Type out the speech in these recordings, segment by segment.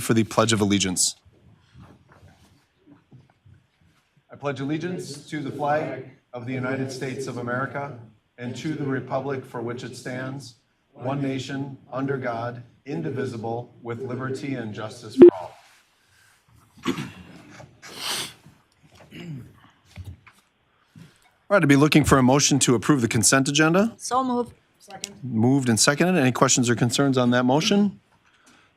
for the Pledge of Allegiance. I pledge allegiance to the flag of the United States of America and to the republic for which it stands, one nation, under God, indivisible, with liberty and justice for all. All right, I'd be looking for a motion to approve the consent agenda. So moved. Moved and seconded. Any questions or concerns on that motion?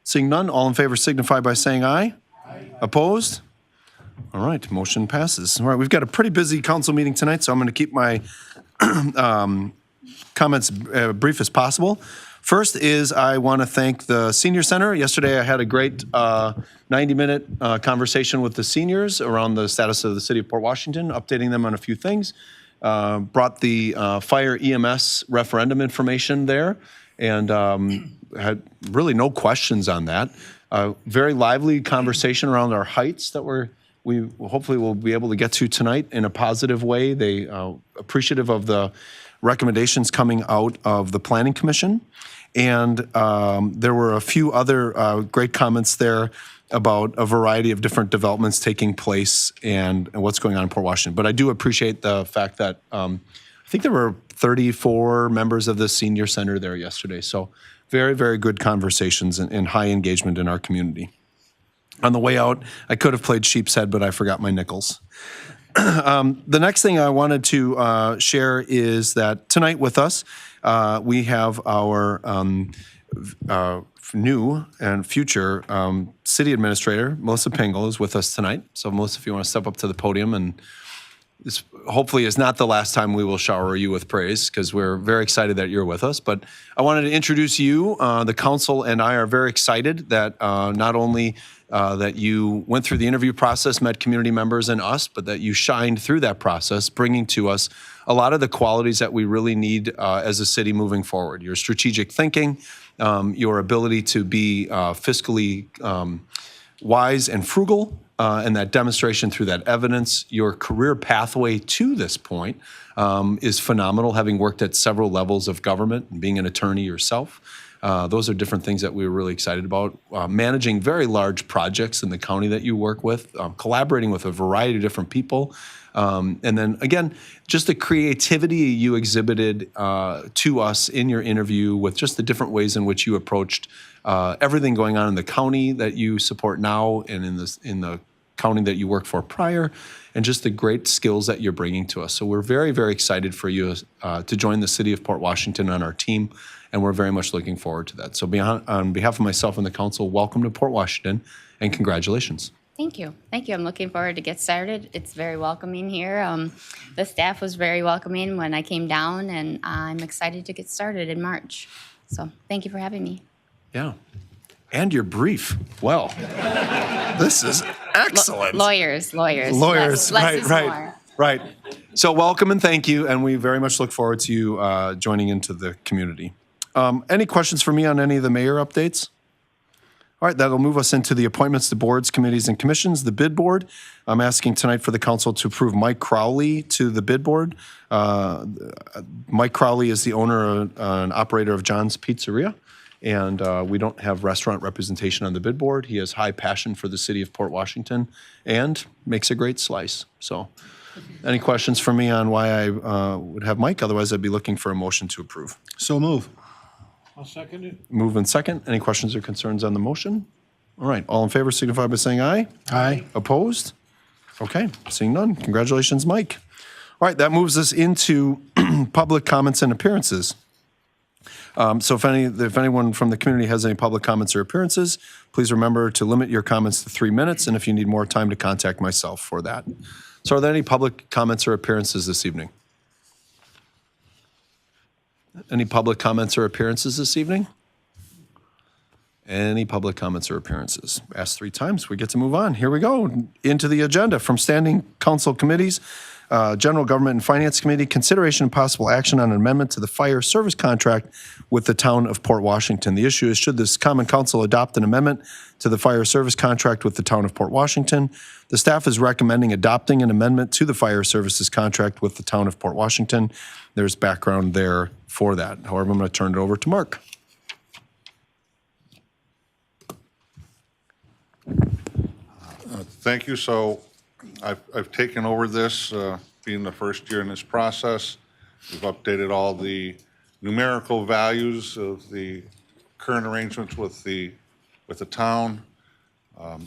Seeing none, all in favor signify by saying aye. Aye. Opposed? All right, motion passes. All right, we've got a pretty busy council meeting tonight, so I'm going to keep my comments brief as possible. First is I want to thank the Senior Center. Yesterday I had a great 90-minute conversation with the seniors around the status of the city of Port Washington, updating them on a few things. Brought the fire EMS referendum information there and had really no questions on that. Very lively conversation around our heights that we hopefully will be able to get to tonight in a positive way. They appreciative of the recommendations coming out of the Planning Commission. And there were a few other great comments there about a variety of different developments taking place and what's going on in Port Washington. But I do appreciate the fact that I think there were 34 members of the Senior Center there yesterday. So very, very good conversations and high engagement in our community. On the way out, I could have played sheep's head, but I forgot my nickels. The next thing I wanted to share is that tonight with us, we have our new and future city administrator, Melissa Pingel, is with us tonight. So Melissa, if you want to step up to the podium, and this hopefully is not the last time we will shower you with praise, because we're very excited that you're with us. But I wanted to introduce you. The council and I are very excited that not only that you went through the interview process, met community members and us, but that you shined through that process, bringing to us a lot of the qualities that we really need as a city moving forward. Your strategic thinking, your ability to be fiscally wise and frugal, and that demonstration through that evidence. Your career pathway to this point is phenomenal, having worked at several levels of government and being an attorney yourself. Those are different things that we were really excited about. Managing very large projects in the county that you work with, collaborating with a variety of different people. And then again, just the creativity you exhibited to us in your interview with just the different ways in which you approached everything going on in the county that you support now and in the county that you worked for prior, and just the great skills that you're bringing to us. So we're very, very excited for you to join the city of Port Washington on our team, and we're very much looking forward to that. So on behalf of myself and the council, welcome to Port Washington, and congratulations. Thank you. Thank you. I'm looking forward to get started. It's very welcoming here. The staff was very welcoming when I came down, and I'm excited to get started in March. So thank you for having me. Yeah. And you're brief. Well, this is excellent. Lawyers. Less is more. Right. So welcome and thank you, and we very much look forward to you joining into the community. Any questions for me on any of the mayor updates? All right, that'll move us into the appointments to boards, committees, and commissions. The bid board, I'm asking tonight for the council to approve Mike Crowley to the bid board. Mike Crowley is the owner and operator of John's Pizzeria, and we don't have restaurant representation on the bid board. He has high passion for the city of Port Washington and makes a great slice. So any questions for me on why I would have Mike? Otherwise, I'd be looking for a motion to approve. So move. I'll second it. Move in second. Any questions or concerns on the motion? All right, all in favor signify by saying aye. Aye. Opposed? Okay, seeing none. Congratulations, Mike. All right, that moves us into public comments and appearances. So if anyone from the community has any public comments or appearances, please remember to limit your comments to 3 minutes, and if you need more time, to contact myself for that. So are there any public comments or appearances this evening? Any public comments or appearances this evening? Any public comments or appearances? Asked 3 times. We get to move on. Here we go. Into the agenda from standing council committees. General Government and Finance Committee, consideration and possible action on an amendment to the fire service contract with the town of Port Washington. The issue is, should this common council adopt an amendment to the fire service contract with the town of Port Washington? The staff is recommending adopting an amendment to the fire services contract with the town of Port Washington. There's background there for that. However, I'm going to turn it over to Mark. Thank you. So I've taken over this, being the first year in this process. We've updated all the numerical values of the current arrangements with the town.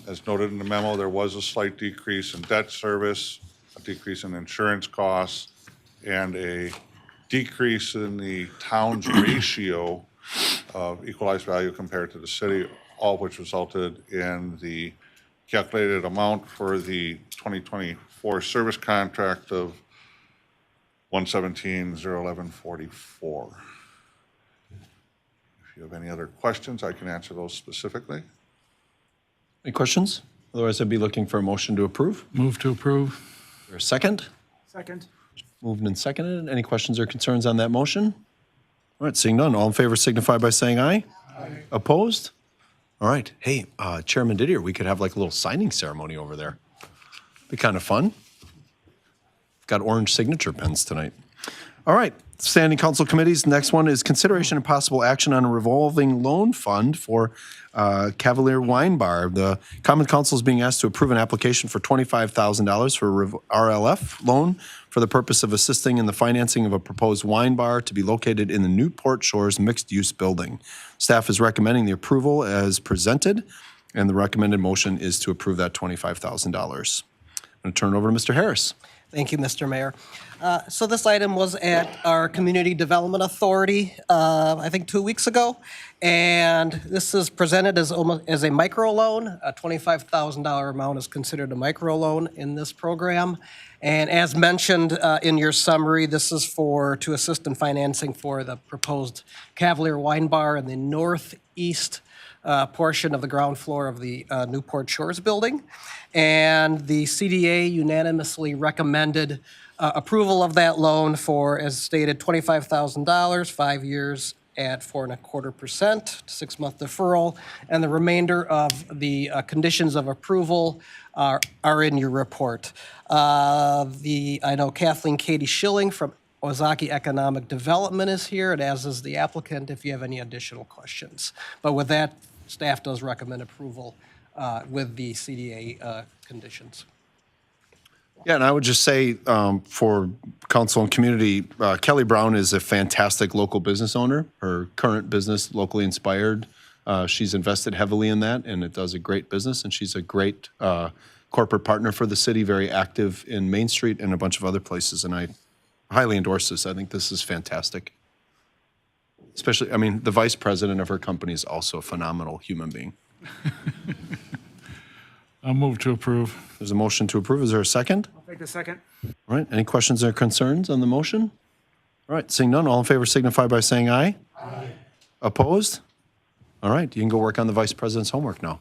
As noted in the memo, there was a slight decrease in debt service, a decrease in insurance costs, and a decrease in the town's ratio of equalized value compared to the city, all of which resulted in the calculated amount for the 2024 service contract of $117,011.44. If you have any other questions, I can answer those specifically. Any questions? Otherwise, I'd be looking for a motion to approve. Move to approve. Is there a second? Second. Moved and seconded. Any questions or concerns on that motion? All right, seeing none, all in favor signify by saying aye. Aye. Opposed? All right. Hey, Chairman Didier, we could have like a little signing ceremony over there. Be kind of fun. Got orange signature pens tonight. All right, standing council committees. Next one is consideration and possible action on a revolving loan fund for Cavalier Wine Bar. The Common Council is being asked to approve an application for $25,000 for a RLF loan for the purpose of assisting in the financing of a proposed wine bar to be located in the Newport Shores mixed-use building. Staff is recommending the approval as presented, and the recommended motion is to approve that $25,000. I'm going to turn it over to Mr. Harris. Thank you, Mr. Mayor. So this item was at our Community Development Authority, I think 2 weeks ago. And this is presented as almost as a microloan. A $25,000 amount is considered a microloan in this program. And as mentioned in your summary, this is to assist in financing for the proposed Cavalier Wine Bar in the northeast portion of the ground floor of the Newport Shores building. And the CDA unanimously recommended approval of that loan for, as stated, $25,000, 5 years at 4.25%, 6-month deferral, and the remainder of the conditions of approval are in your report. I know Kathleen Katie Schilling from Ozaki Economic Development is here, and as is the applicant, if you have any additional questions. But with that, staff does recommend approval with the CDA conditions. Yeah, and I would just say for council and community, Kelly Brown is a fantastic local business owner. Her current business, Locally Inspired, she's invested heavily in that, and it does a great business, and she's a great corporate partner for the city, very active in Main Street and a bunch of other places, and I highly endorse this. I think this is fantastic. Especially, I mean, the vice president of her company is also a phenomenal human being. I'll move to approve. There's a motion to approve. Is there a second? I'll take the second. All right, any questions or concerns on the motion? All right, seeing none, all in favor signify by saying aye. Aye. Opposed? All right, you can go work on the vice president's homework now.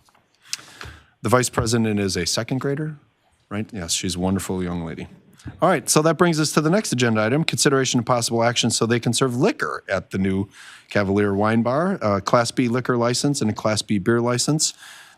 The vice president is a second grader, right? Yes, she's a wonderful young lady. All right, so that brings us to the next agenda item, consideration of possible action so they can serve liquor at the new Cavalier Wine Bar, a Class B liquor license and a Class B beer license.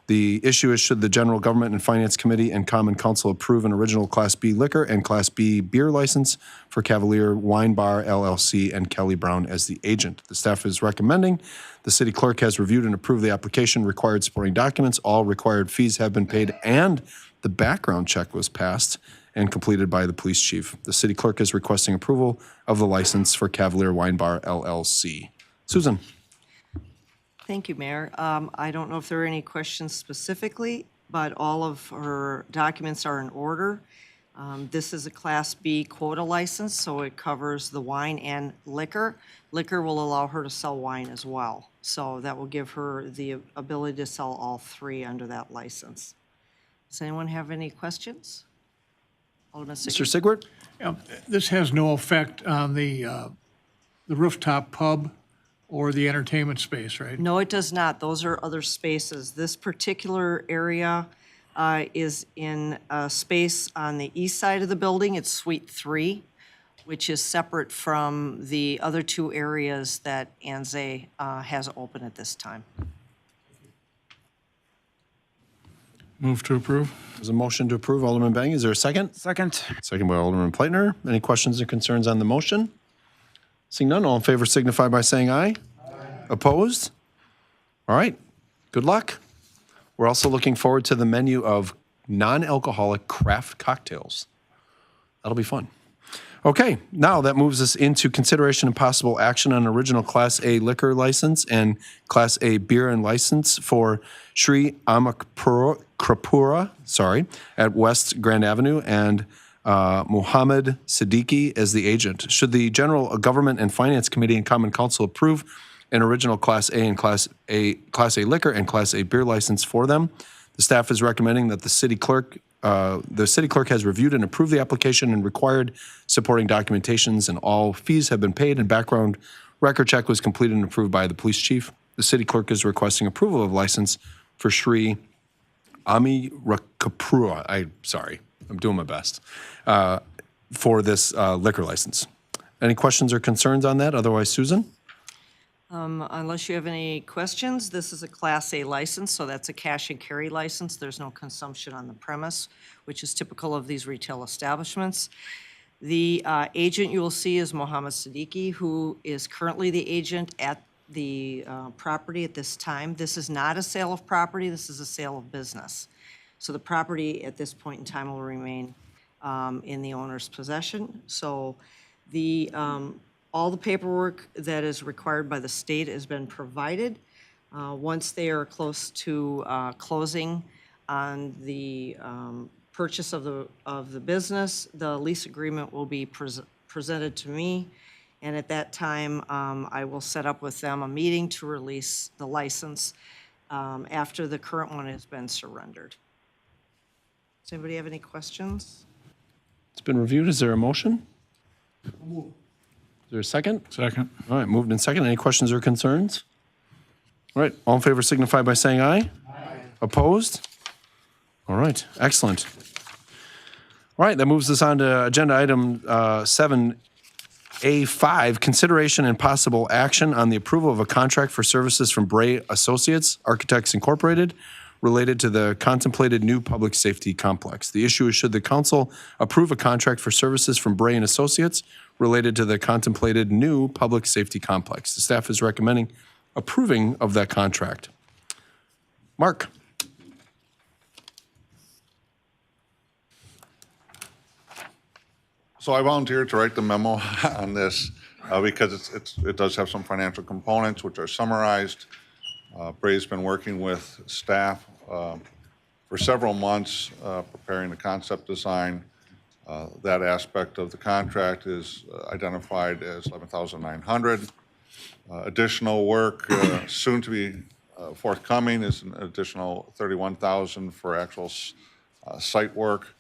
The issue is should the General Government and Finance Committee and Common Council approve an original Class B liquor and Class B beer license for Cavalier Wine Bar LLC and Kelly Brown as the agent. The staff is recommending. The city clerk has reviewed and approved the application, required supporting documents. All required fees have been paid and the background check was passed and completed by the police chief. The city clerk is requesting approval of the license for Cavalier Wine Bar LLC. Susan. Thank you, Mayor. I don't know if there are any questions specifically, but all of her documents are in order. This is a Class B quota license, so it covers the wine and liquor. Liquor will allow her to sell wine as well, so that will give her the ability to sell all three under that license. Does anyone have any questions? Alderman Mr. Sigwart? This has no effect on the rooftop pub or the entertainment space, right? No, it does not. Those are other spaces. This particular area is in a space on the east side of the building. It's Suite 3, which is separate from the other two areas that ANZE has open at this time. Move to approve. There's a motion to approve. Alderman Bang, is there a second? Second. Second by Alderman Pleitner. Any questions or concerns on the motion? Seeing none, all in favor signify by saying aye. Aye. Opposed? All right, good luck. We're also looking forward to the menu of non-alcoholic craft cocktails. That'll be fun. Okay, now that moves us into consideration and possible action on original Class A liquor license and Class A beer and license for Sri Amakapura, at West Grand Avenue, and Muhammad Siddiqui as the agent. Should the General Government and Finance Committee and Common Council approve an original Class A and Class A liquor and Class A beer license for them, the staff is recommending that the city clerk has reviewed and approved the application and required supporting documentations, and all fees have been paid, and background record check was completed and approved by the police chief. The city clerk is requesting approval of license for Sri Amakapura. I'm doing my best for this liquor license. Any questions or concerns on that? Otherwise, Susan? Unless you have any questions, this is a Class A license, so that's a cash and carry license. There's no consumption on the premise, which is typical of these retail establishments. The agent you will see is Mohammed Siddiqui, who is currently the agent at the property at this time. This is not a sale of property, this is a sale of business. So the property at this point in time will remain in the owner's possession. So the all the paperwork that is required by the state has been provided. Once they are close to closing on the purchase of the business, the lease agreement will be presented to me, and at that time, I will set up with them a meeting to release the license after the current one has been surrendered. Does anybody have any questions? It's been reviewed. Is there a motion? Is there a second? Second. All right, moved and second. Any questions or concerns? All right, all in favor signify by saying aye. Aye. Opposed? All right, excellent. All right, that moves us on to agenda item 7A5, consideration and possible action on the approval of a contract for services from Bray Associates Architects Incorporated related to the contemplated new public safety complex. The issue is, should the council approve a contract for services from Bray and Associates related to the contemplated new public safety complex. The staff is recommending approving of that contract. Mark. So I volunteered to write the memo on this because it does have some financial components which are summarized. Bray's been working with staff for several months preparing the concept design. That aspect of the contract is identified as $11,900. Additional work soon to be forthcoming is an additional $31,000 for actual site work,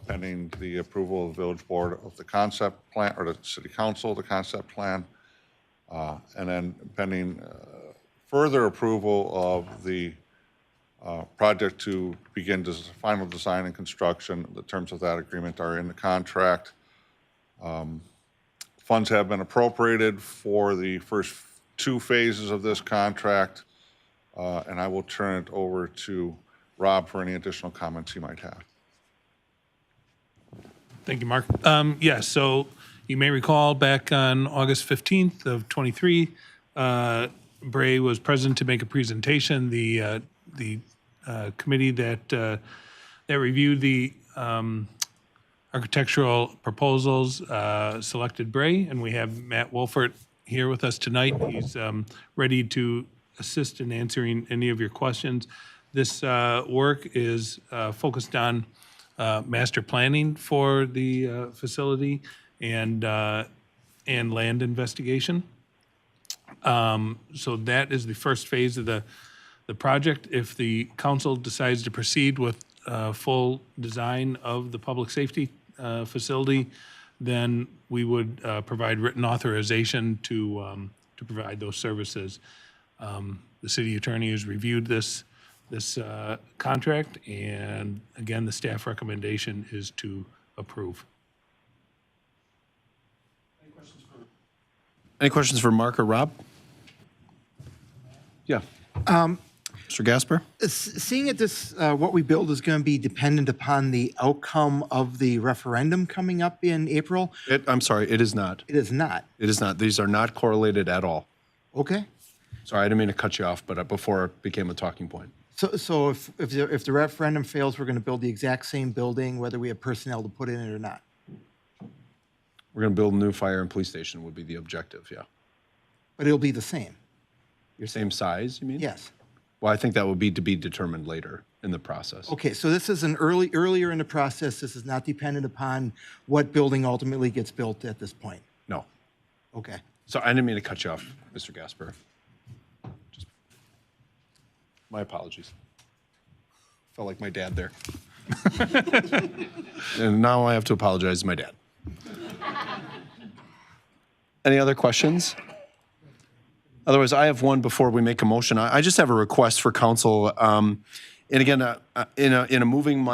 pending the approval of the village board of the concept plan, or the city council, the concept plan, and then pending further approval of the project to begin final design and construction. The terms of that agreement are in the contract. Funds have been appropriated for the first two phases of this contract, and I will turn it over to Rob for any additional comments he might have. Thank you, Mark. Yes, so you may recall back on August 15th of '23, Bray was present to make a presentation. The committee that reviewed the architectural proposals selected Bray, and we have Matt Wolfert here with us tonight. He's ready to assist in answering any of your questions. This work is focused on master planning for the facility and land investigation. So that is the first phase of the project. If the council decides to proceed with full design of the public safety facility, then we would provide written authorization to provide those services. The city attorney has reviewed this contract, and again, the staff recommendation is to approve. Any questions for Mark or Rob? Yeah. Mr. Gasper? Seeing that this, what we build is going to be dependent upon the outcome of the referendum coming up in April, I'm sorry, it is not. it is not. It is not. These are not correlated at all. Okay? Sorry, I didn't mean to cut you off, but before it became a talking point. So if the referendum fails, we're going to build the exact same building, whether we have personnel to put in it or not. We're going to build a new fire and police station would be the objective, yeah. But it'll be the same. Same size, you mean? Yes. Well, I think that would be to be determined later in the process. Okay, so this is earlier in the process. This is not dependent upon what building ultimately gets built at this point. No. Okay. So I didn't mean to cut you off, Mr. Gasper. My apologies. Felt like my dad there. And now I have to apologize to my dad. Any other questions? Otherwise, I have one before we make a motion. I just have a request for council. And again, in a moving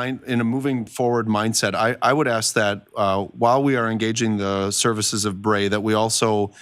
forward mindset, I would ask that while we are engaging the services of Bray, that we also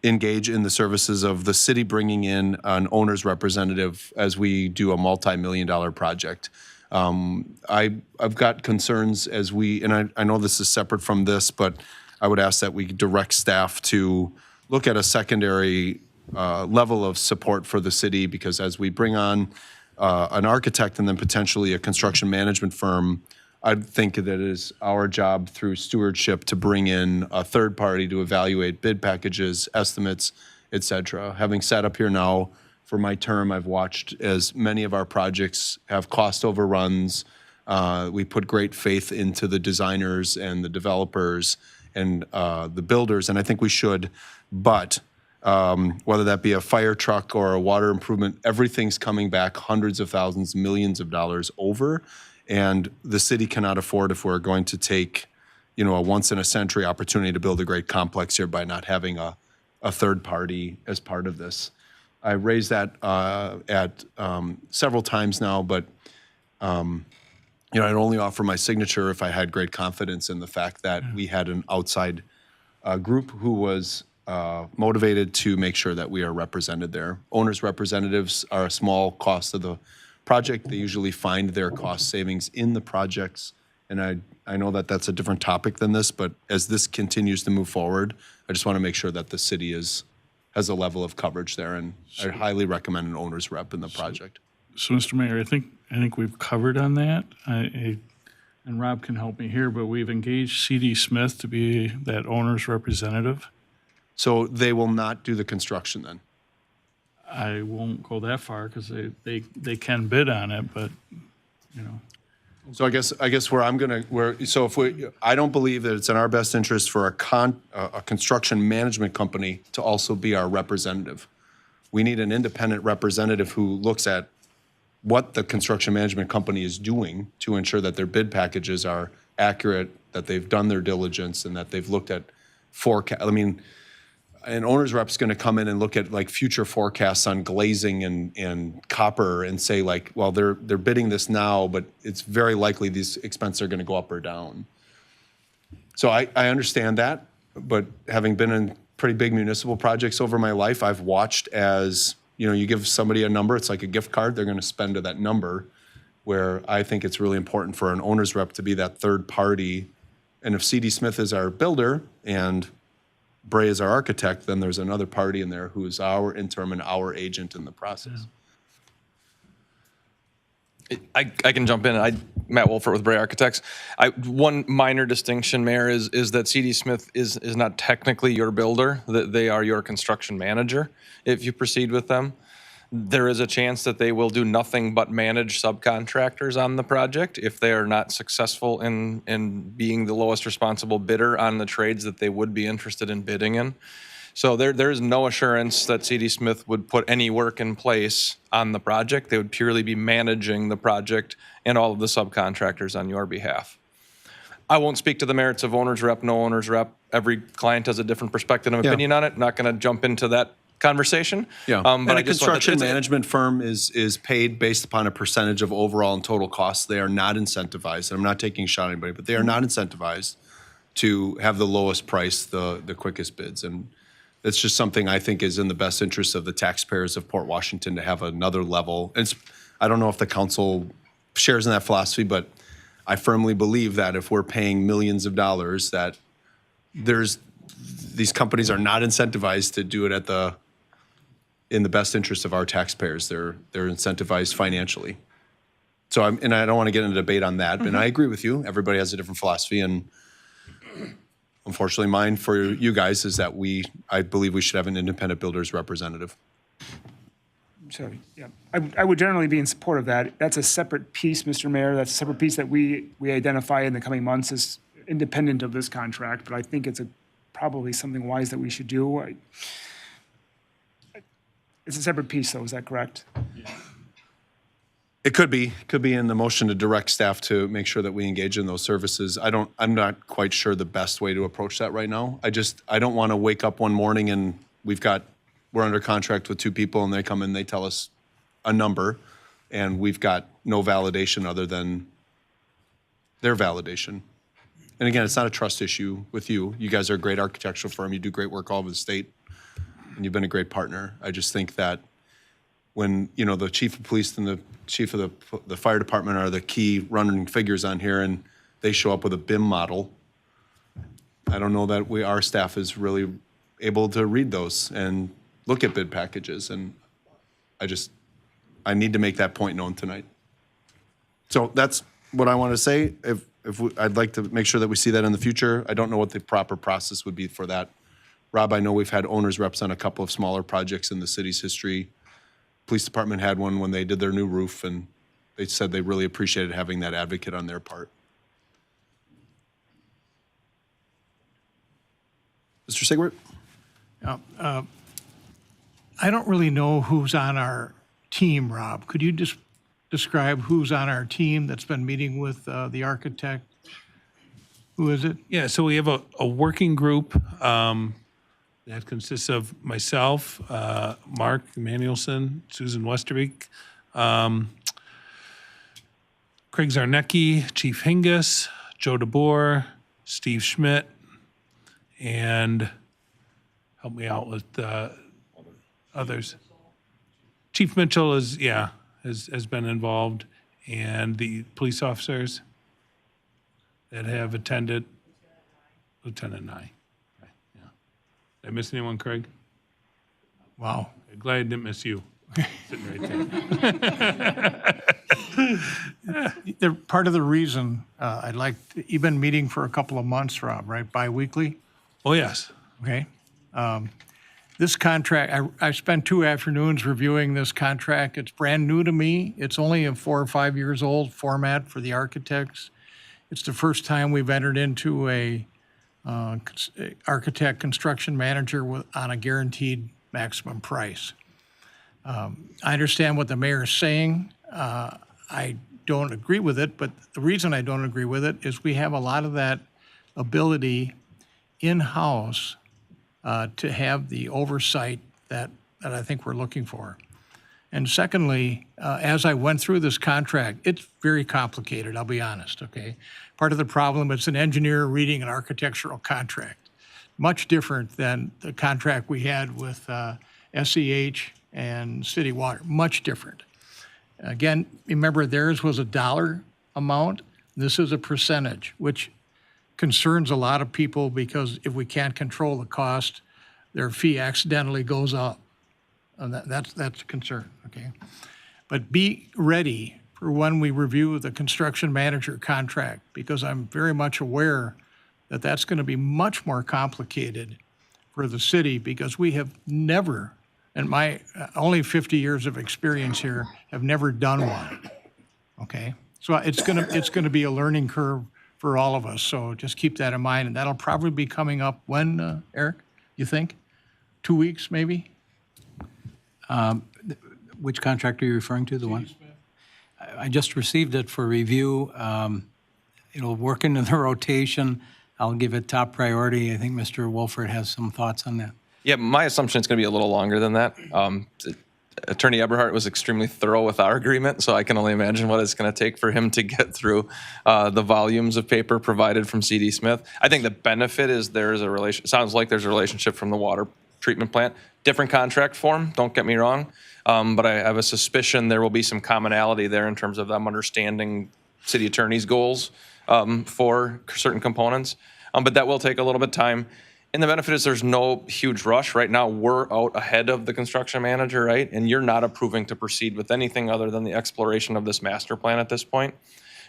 engage in the services of the city bringing in an owner's representative as we do a multi-million-dollar project. I've got concerns as and I know this is separate from this, but I would ask that we direct staff to look at a secondary level of support for the city, because as we bring on an architect and then potentially a construction management firm, I think that it is our job through stewardship to bring in a third party to evaluate bid packages, estimates, et cetera. Having sat up here now for my term, I've watched as many of our projects have cost overruns. We put great faith into the designers and the developers and the builders, and I think we should. But whether that be a fire truck or a water improvement, everything's coming back hundreds of thousands, millions of dollars over. And the city cannot afford, if we're going to take, a once-in-a-century opportunity to build a great complex here, by not having a third party as part of this. I raised that at several times now, but I'd only offer my signature if I had great confidence in the fact that we had an outside group who was motivated to make sure that we are represented there. Owners' representatives are a small cost of the project. They usually find their cost savings in the projects. And I know that that's a different topic than this, but as this continues to move forward, I just want to make sure that the city has a level of coverage there. And I highly recommend an owner's rep in the project. So, Mr. Mayor, I think we've covered on that. And Rob can help me here, but we've engaged C.D. Smith to be that owner's representative. So they will not do the construction then? I won't go that far because they can bid on it, but, So I guess I don't believe that it's in our best interest for a construction management company to also be our representative. We need an independent representative who looks at what the construction management company is doing to ensure that their bid packages are accurate, that they've done their diligence, and that they've looked at forecast. I mean, an owner's rep's going to come in and look at like future forecasts on glazing and copper and say like, well, they're bidding this now, but it's very likely these expenses are going to go up or down. So I understand that, but having been in pretty big municipal projects over my life, I've watched as, you give somebody a number, it's like a gift card, they're going to spend to that number, where I think it's really important for an owner's rep to be that third party. And if C.D. Smith is our builder and Bray is our architect, then there's another party in there who is our interim and our agent in the process. I can jump in. Matt Wolfert with Bray Architects. One minor distinction, Mayor, is that C.D. Smith is not technically your builder. That they are your construction manager if you proceed with them. There is a chance that they will do nothing but manage subcontractors on the project if they are not successful in being the lowest responsible bidder on the trades that they would be interested in bidding in. So there is no assurance that C.D. Smith would put any work in place on the project. They would purely be managing the project and all of the subcontractors on your behalf. I won't speak to the merits of owner's rep, no owner's rep. Every client has a different perspective and opinion on it. Not going to jump into that conversation. Yeah, but and a construction management firm is paid based upon a percentage of overall and total costs. They are not incentivized, and I'm not taking a shot at anybody, but they are not incentivized to have the lowest price, the quickest bids. And it's just something I think is in the best interest of the taxpayers of Port Washington to have another level. And I don't know if the council shares in that philosophy, but I firmly believe that if we're paying millions of dollars, that these companies are not incentivized to do it in the best interest of our taxpayers. They're incentivized financially. So and I don't want to get into debate on that, and I agree with you. Everybody has a different philosophy, and unfortunately, mine for you guys is that I believe we should have an independent builders representative. So, yeah, I would generally be in support of that. That's a separate piece, Mr. Mayor. That's a separate piece that we identify in the coming months as independent of this contract, but I think it's probably something wise that we should do. It's a separate piece, though, is that correct? It could be in the motion to direct staff to make sure that we engage in those services. I'm not quite sure the best way to approach that right now. I don't want to wake up one morning and we're under contract with two people and they come in, they tell us a number and we've got no validation other than their validation. And again, it's not a trust issue with you. You guys are a great architectural firm. You do great work all over the state and you've been a great partner. I just think that when, the chief of police and the chief of the fire department are the key running figures on here and they show up with a BIM model, I don't know that our staff is really able to read those and look at bid packages. And I need to make that point known tonight. So that's what I want to say. I'd like to make sure that we see that in the future. I don't know what the proper process would be for that. Rob, I know we've had owners reps on a couple of smaller projects in the city's history. Police department had one when they did their new roof, and they said they really appreciated having that advocate on their part. Mr. Sigwart? I don't really know who's on our team, Rob. Could you just describe who's on our team that's been meeting with the architect? Who is it? Yeah, so we have a working group that consists of myself, Mark Manuelson, Susan Westerbeek, Craig Zarnecki, Chief Hingus, Joe DeBoer, Steve Schmidt, and help me out with others. Chief Mitchell has been involved, and the police officers that have attended, Lieutenant Nye. Okay, yeah. Did I miss anyone, Craig? Wow. I'm glad I didn't miss you. Sitting right there. They're part of the reason you've been meeting for a couple of months, Rob, right? Bi-weekly? Oh, yes. Okay. This contract, I spent 2 afternoons reviewing this contract. It's brand new to me. It's only a 4 or 5 years old format for the architects. It's the first time we've entered into a architect construction manager on a guaranteed maximum price. I understand what the mayor is saying. I don't agree with it, but the reason I don't agree with it is we have a lot of that ability in-house to have the oversight that I think we're looking for. And secondly, as I went through this contract, it's very complicated, I'll be honest, okay? Part of the problem, it's an engineer reading an architectural contract. Much different than the contract we had with SEH and City Water, much different. Again, remember theirs was a dollar amount. This is a percentage, which concerns a lot of people because if we can't control the cost, their fee accidentally goes up. And that's a concern, okay? But be ready for when we review the construction manager contract, because I'm very much aware that that's going to be much more complicated for the city because we have never, in my only 50 years of experience here, have never done one, okay? So it's gonna be a learning curve for all of us, so just keep that in mind, and that'll probably be coming up when, Eric, you think? 2 weeks, maybe? Which contract are you referring to, the one? I just received it for review. It'll work into the rotation. I'll give it top priority. I think Mr. Wolford has some thoughts on that. Yeah, my assumption is going to be a little longer than that. Attorney Eberhardt was extremely thorough with our agreement, so I can only imagine what it's going to take for him to get through the volumes of paper provided from CD Smith. I think the benefit is sounds like there's a relationship from the water treatment plant. Different contract form, don't get me wrong, but I have a suspicion there will be some commonality there in terms of them understanding city attorney's goals for certain components. But that will take a little bit of time. And the benefit is there's no huge rush. Right now, we're out ahead of the construction manager, right? And you're not approving to proceed with anything other than the exploration of this master plan at this point.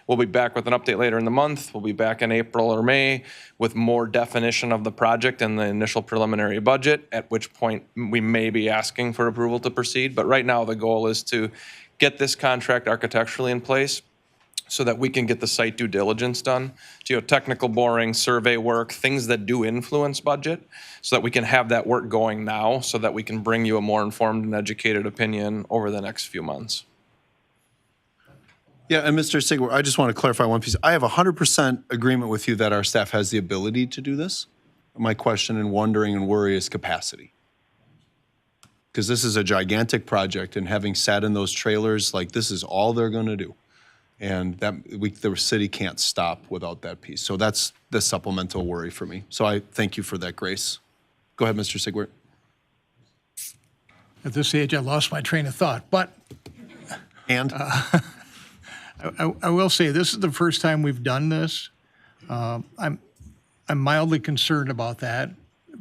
We'll be back with an update later in the month. We'll be back in April or May with more definition of the project and the initial preliminary budget, at which point we may be asking for approval to proceed. But right now, the goal is to get this contract architecturally in place so that we can get the site due diligence done, geotechnical boring, survey work, things that do influence budget, so that we can have that work going now so that we can bring you a more informed and educated opinion over the next few months. Yeah, and Mr. Sigler, I just want to clarify one piece. I have 100% agreement with you that our staff has the ability to do this. My question and wondering and worry is capacity. Because this is a gigantic project, and having sat in those trailers, like, this is all they're going to do. And the city can't stop without that piece. So that's the supplemental worry for me. So I thank you for that, Grace. Go ahead, Mr. Sigler. At this age, I lost my train of thought, but And? I will say, this is the first time we've done this. I'm mildly concerned about that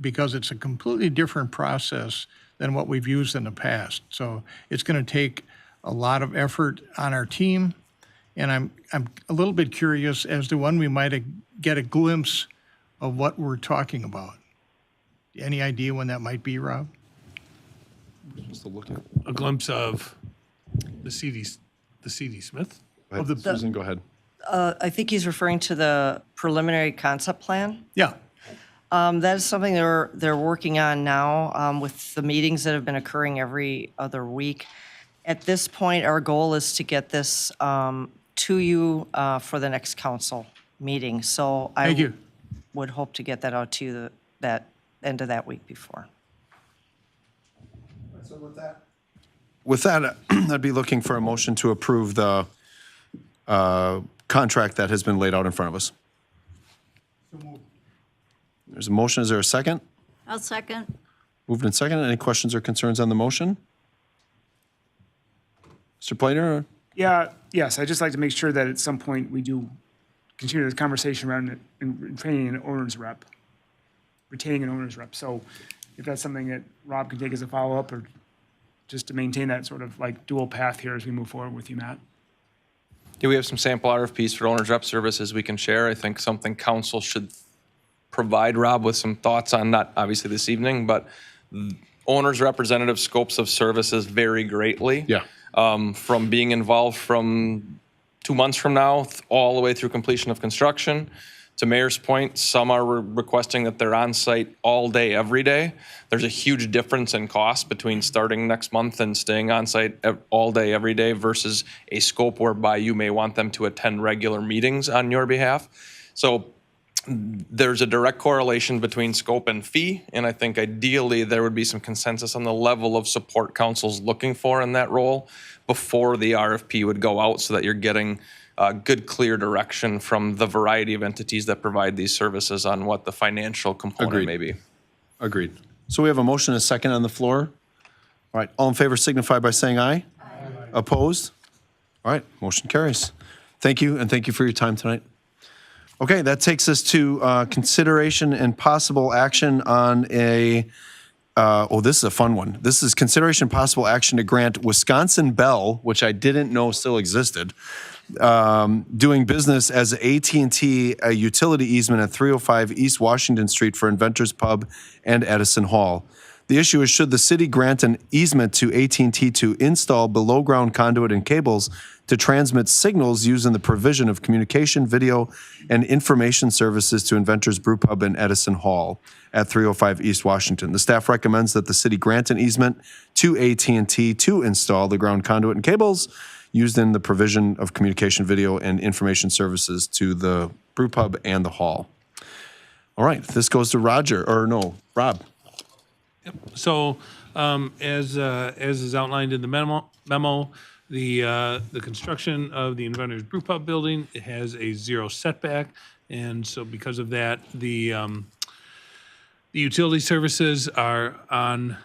because it's a completely different process than what we've used in the past. So it's going to take a lot of effort on our team, and I'm a little bit curious as to when we might get a glimpse of what we're talking about. Any idea when that might be, Rob? Just a look at. A glimpse of the CD Smith? Of the, Susan, go ahead. I think he's referring to the preliminary concept plan. Yeah. That is something they're working on now with the meetings that have been occurring every other week. At this point, our goal is to get this to you for the next council meeting. So Thank you. would hope to get that out to you that end of that week before. With that, I'd be looking for a motion to approve the contract that has been laid out in front of us. There's a motion. Is there a second? I'll second. Moved and second. Any questions or concerns on the motion? Mr. Plater? Yeah, yes, I'd just like to make sure that at some point we do continue this conversation around it and training an owner's rep, retaining an owner's rep. So if that's something that Rob can take as a follow-up, or just to maintain that sort of like dual path here as we move forward with you, Matt. Yeah, we have some sample RFPs for owner's rep services we can share. I think something council should provide Rob with some thoughts on, not obviously this evening, but owner's representative scopes of services vary greatly. Yeah. From being involved from 2 months from now all the way through completion of construction. To Mayor's point, some are requesting that they're on site all day, every day. There's a huge difference in cost between starting next month and staying on site all day, every day versus a scope whereby you may want them to attend regular meetings on your behalf. So there's a direct correlation between scope and fee, and I think ideally there would be some consensus on the level of support council's looking for in that role before the RFP would go out, so that you're getting good, clear direction from the variety of entities that provide these services on what the financial component Agreed. may be. Agreed. So we have a motion and a second on the floor. All right, all in favor signify by saying aye. Aye. Opposed? All right, motion carries. Thank you, and thank you for your time tonight. Okay, that takes us to consideration and possible action on a, this is a fun one. This is consideration possible action to grant Wisconsin Bell, which I didn't know still existed, doing business as AT&T, a utility easement at 305 East Washington Street for Inventors Pub and Edison Hall. The issue is, should the city grant an easement to AT&T to install below-ground conduit and cables to transmit signals used in the provision of communication, video, and information services to Inventors Brew Pub and Edison Hall at 305 East Washington. The staff recommends that the city grant an easement to AT&T to install the ground conduit and cables used in the provision of communication, video, and information services to the Brew Pub and the Hall. All right, this goes to Rob. So, as is outlined in the memo, the construction of the Inventors Brew Pub building, it has a 0 setback, and so because of that, the utility services are on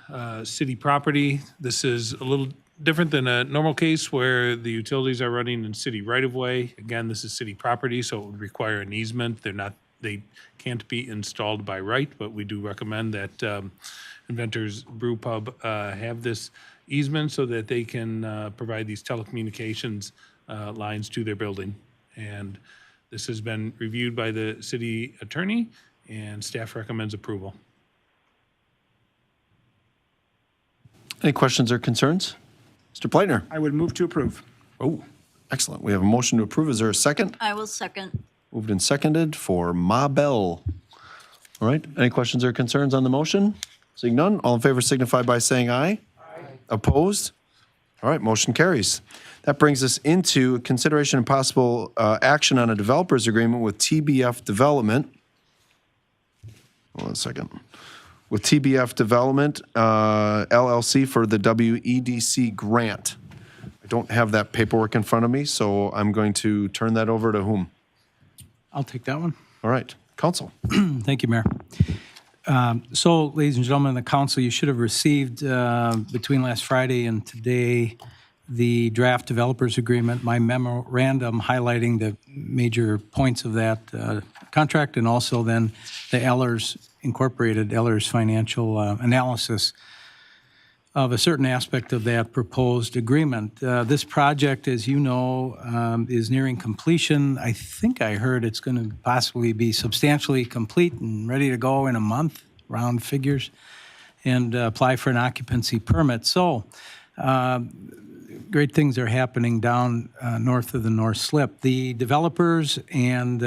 city property. This is a little different than a normal case where the utilities are running in city right-of-way. Again, this is city property, so it would require an easement. They're not they can't be installed by right, but we do recommend that Inventors Brew Pub have this easement so that they can provide these telecommunications lines to their building. And this has been reviewed by the city attorney, and staff recommends approval. Any questions or concerns? Mr. Pleitner? I would move to approve. Oh, excellent. We have a motion to approve. Is there a second? I will second. Moved and seconded for Ma Bell. All right, any questions or concerns on the motion? Seeing none, all in favor signify by saying aye. Aye. Opposed? All right, motion carries. That brings us into consideration and possible action on a developer's agreement with TBF Development. Hold on a second. With TBF Development LLC for the WEDC grant. I don't have that paperwork in front of me, so I'm going to turn that over to whom? I'll take that one. All right, council. Thank you, Mayor. So, ladies and gentlemen, the council, you should have received between last Friday and today the draft developers agreement, my memorandum highlighting the major points of that contract, and also then the Ehlers Incorporated, Ehlers financial analysis of a certain aspect of that proposed agreement. This project, as you know, is nearing completion. I think I heard it's going to possibly be substantially complete and ready to go in a month, round figures, and apply for an occupancy permit. So great things are happening down north of the North Slip. The developers and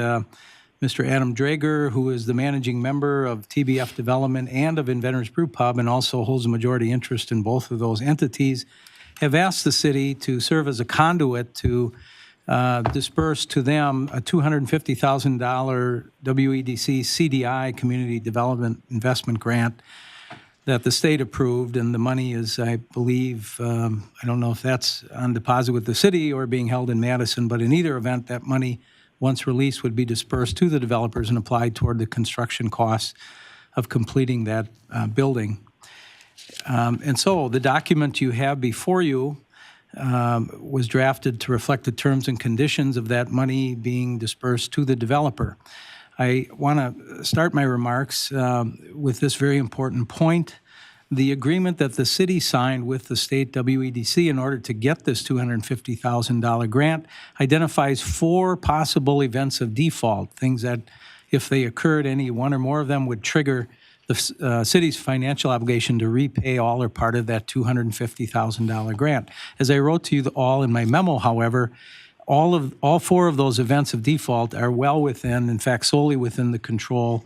Mr. Adam Drager, who is the managing member of TBF Development and of Inventors Brew Pub, and also holds a majority interest in both of those entities, have asked the city to serve as a conduit to disperse to them a $250,000 WEDC CDI, Community Development Investment Grant, that the state approved, and the money is, I believe, I don't know if that's on deposit with the city or being held in Madison, but in either event, that money, once released, would be dispersed to the developers and applied toward the construction costs of completing that building. And so the document you have before you was drafted to reflect the terms and conditions of that money being dispersed to the developer. I want to start my remarks with this very important point. The agreement that the city signed with the state WEDC in order to get this $250,000 grant identifies 4 possible events of default, things that, if they occurred, any one or more of them would trigger the city's financial obligation to repay all or part of that $250,000 grant. As I wrote to you all in my memo, however, all 4 of those events of default are well within, in fact, solely within the control,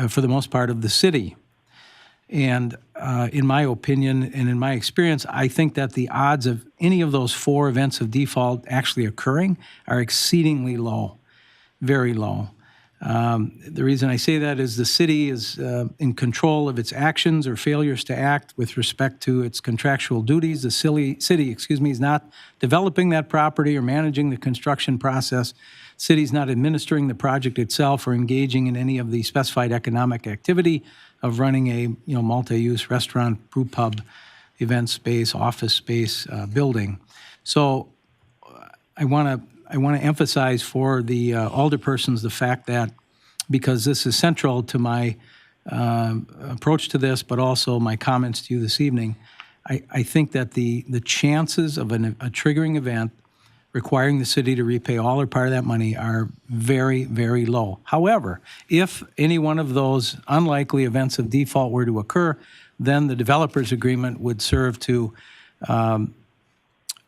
for the most part, of the city. And in my opinion and in my experience, I think that the odds of any of those 4 events of default actually occurring are exceedingly low, very low. The reason I say that is the city is in control of its actions or failures to act with respect to its contractual duties. The city, is not developing that property or managing the construction process. City's not administering the project itself or engaging in any of the specified economic activity of running a multi-use restaurant, brew pub, event space, office space building. So I want to emphasize for the alderpersons the fact that, because this is central to my approach to this, but also my comments to you this evening, I think that the chances of a triggering event requiring the city to repay all or part of that money are very, very low. However, if any one of those unlikely events of default were to occur, then the developer's agreement would serve to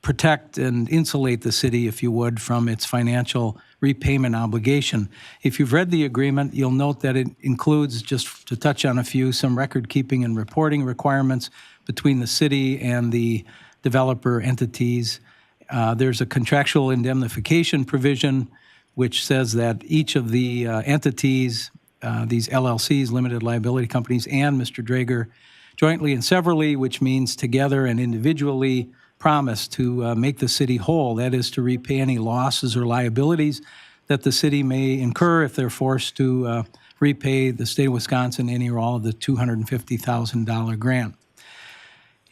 protect and insulate the city, if you would, from its financial repayment obligation. If you've read the agreement, you'll note that it includes, just to touch on a few, some record-keeping and reporting requirements between the city and the developer entities. There's a contractual indemnification provision which says that each of the entities, these LLCs, limited liability companies, and Mr. Drager, jointly and severally, which means together and individually, promise to make the city whole, that is, to repay any losses or liabilities that the city may incur if they're forced to repay the state of Wisconsin any or all of the $250,000 grant.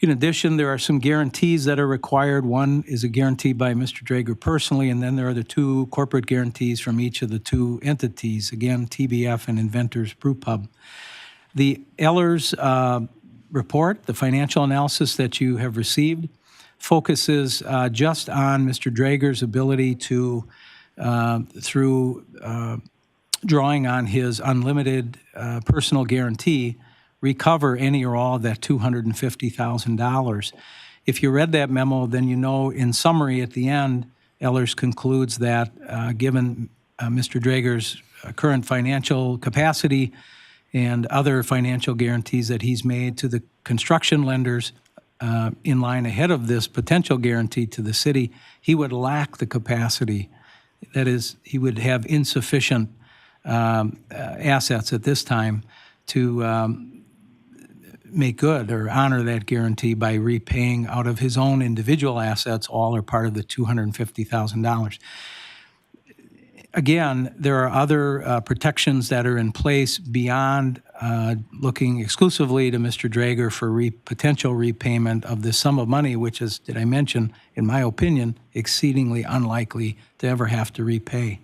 In addition, there are some guarantees that are required. One is a guarantee by Mr. Drager personally, and then there are the 2 corporate guarantees from each of the 2 entities, again, TBF and Inventors Brew Pub. The Ehlers report, the financial analysis that you have received, focuses just on Mr. Drager's ability to, through drawing on his unlimited personal guarantee, recover any or all of that $250,000. If you read that memo, then you know in summary at the end, Ehlers concludes that given Mr. Drager's current financial capacity and other financial guarantees that he's made to the construction lenders in line ahead of this potential guarantee to the city, he would lack the capacity. That is, he would have insufficient assets at this time to make good or honor that guarantee by repaying out of his own individual assets all or part of the $250,000. Again, there are other protections that are in place beyond looking exclusively to Mr. Drager for potential repayment of this sum of money, which is, did I mention, in my opinion, exceedingly unlikely to ever have to repay.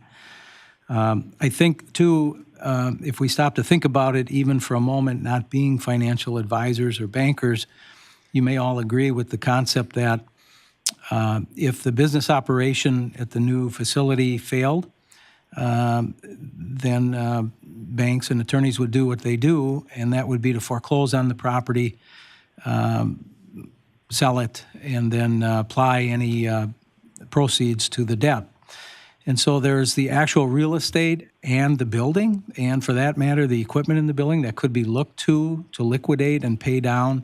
I think, too, if we stop to think about it, even for a moment, not being financial advisors or bankers, you may all agree with the concept that if the business operation at the new facility failed, then banks and attorneys would do what they do, and that would be to foreclose on the property, sell it, and then apply any proceeds to the debt. And so there's the actual real estate and the building, and for that matter, the equipment in the building that could be looked to liquidate and pay down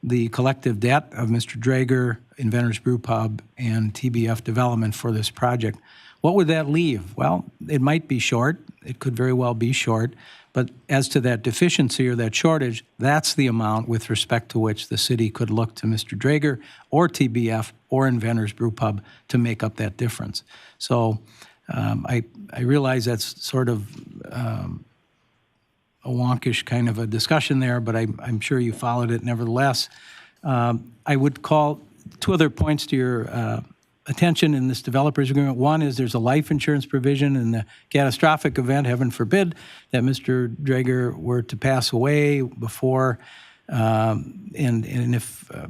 the collective debt of Mr. Drager, Inventors Brew Pub, and TBF Development for this project. What would that leave? Well, it might be short. It could very well be short. But as to that deficiency or that shortage, that's the amount with respect to which the city could look to Mr. Drager or TBF or Inventors Brew Pub to make up that difference. So I realize that's sort of a wonkish kind of a discussion there, but I'm sure you followed it nevertheless. I would call 2 other points to your attention in this developers agreement. One is there's a life insurance provision in the catastrophic event, heaven forbid, that Mr. Drager were to pass away before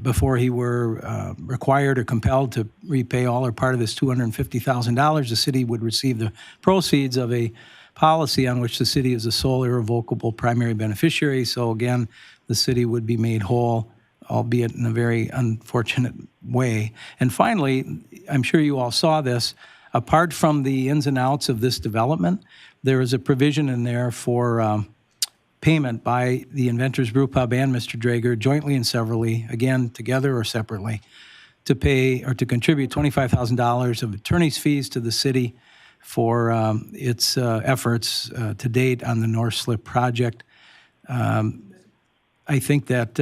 before he were required or compelled to repay all or part of this $250,000, the city would receive the proceeds of a policy on which the city is a sole irrevocable primary beneficiary. So again, the city would be made whole, albeit in a very unfortunate way. And finally, I'm sure you all saw this, apart from the ins and outs of this development, there is a provision in there for payment by the Inventors Brew Pub and Mr. Drager, jointly and severally, again, together or separately, to pay or to contribute $25,000 of attorney's fees to the city for its efforts to date on the North Slip project. I think that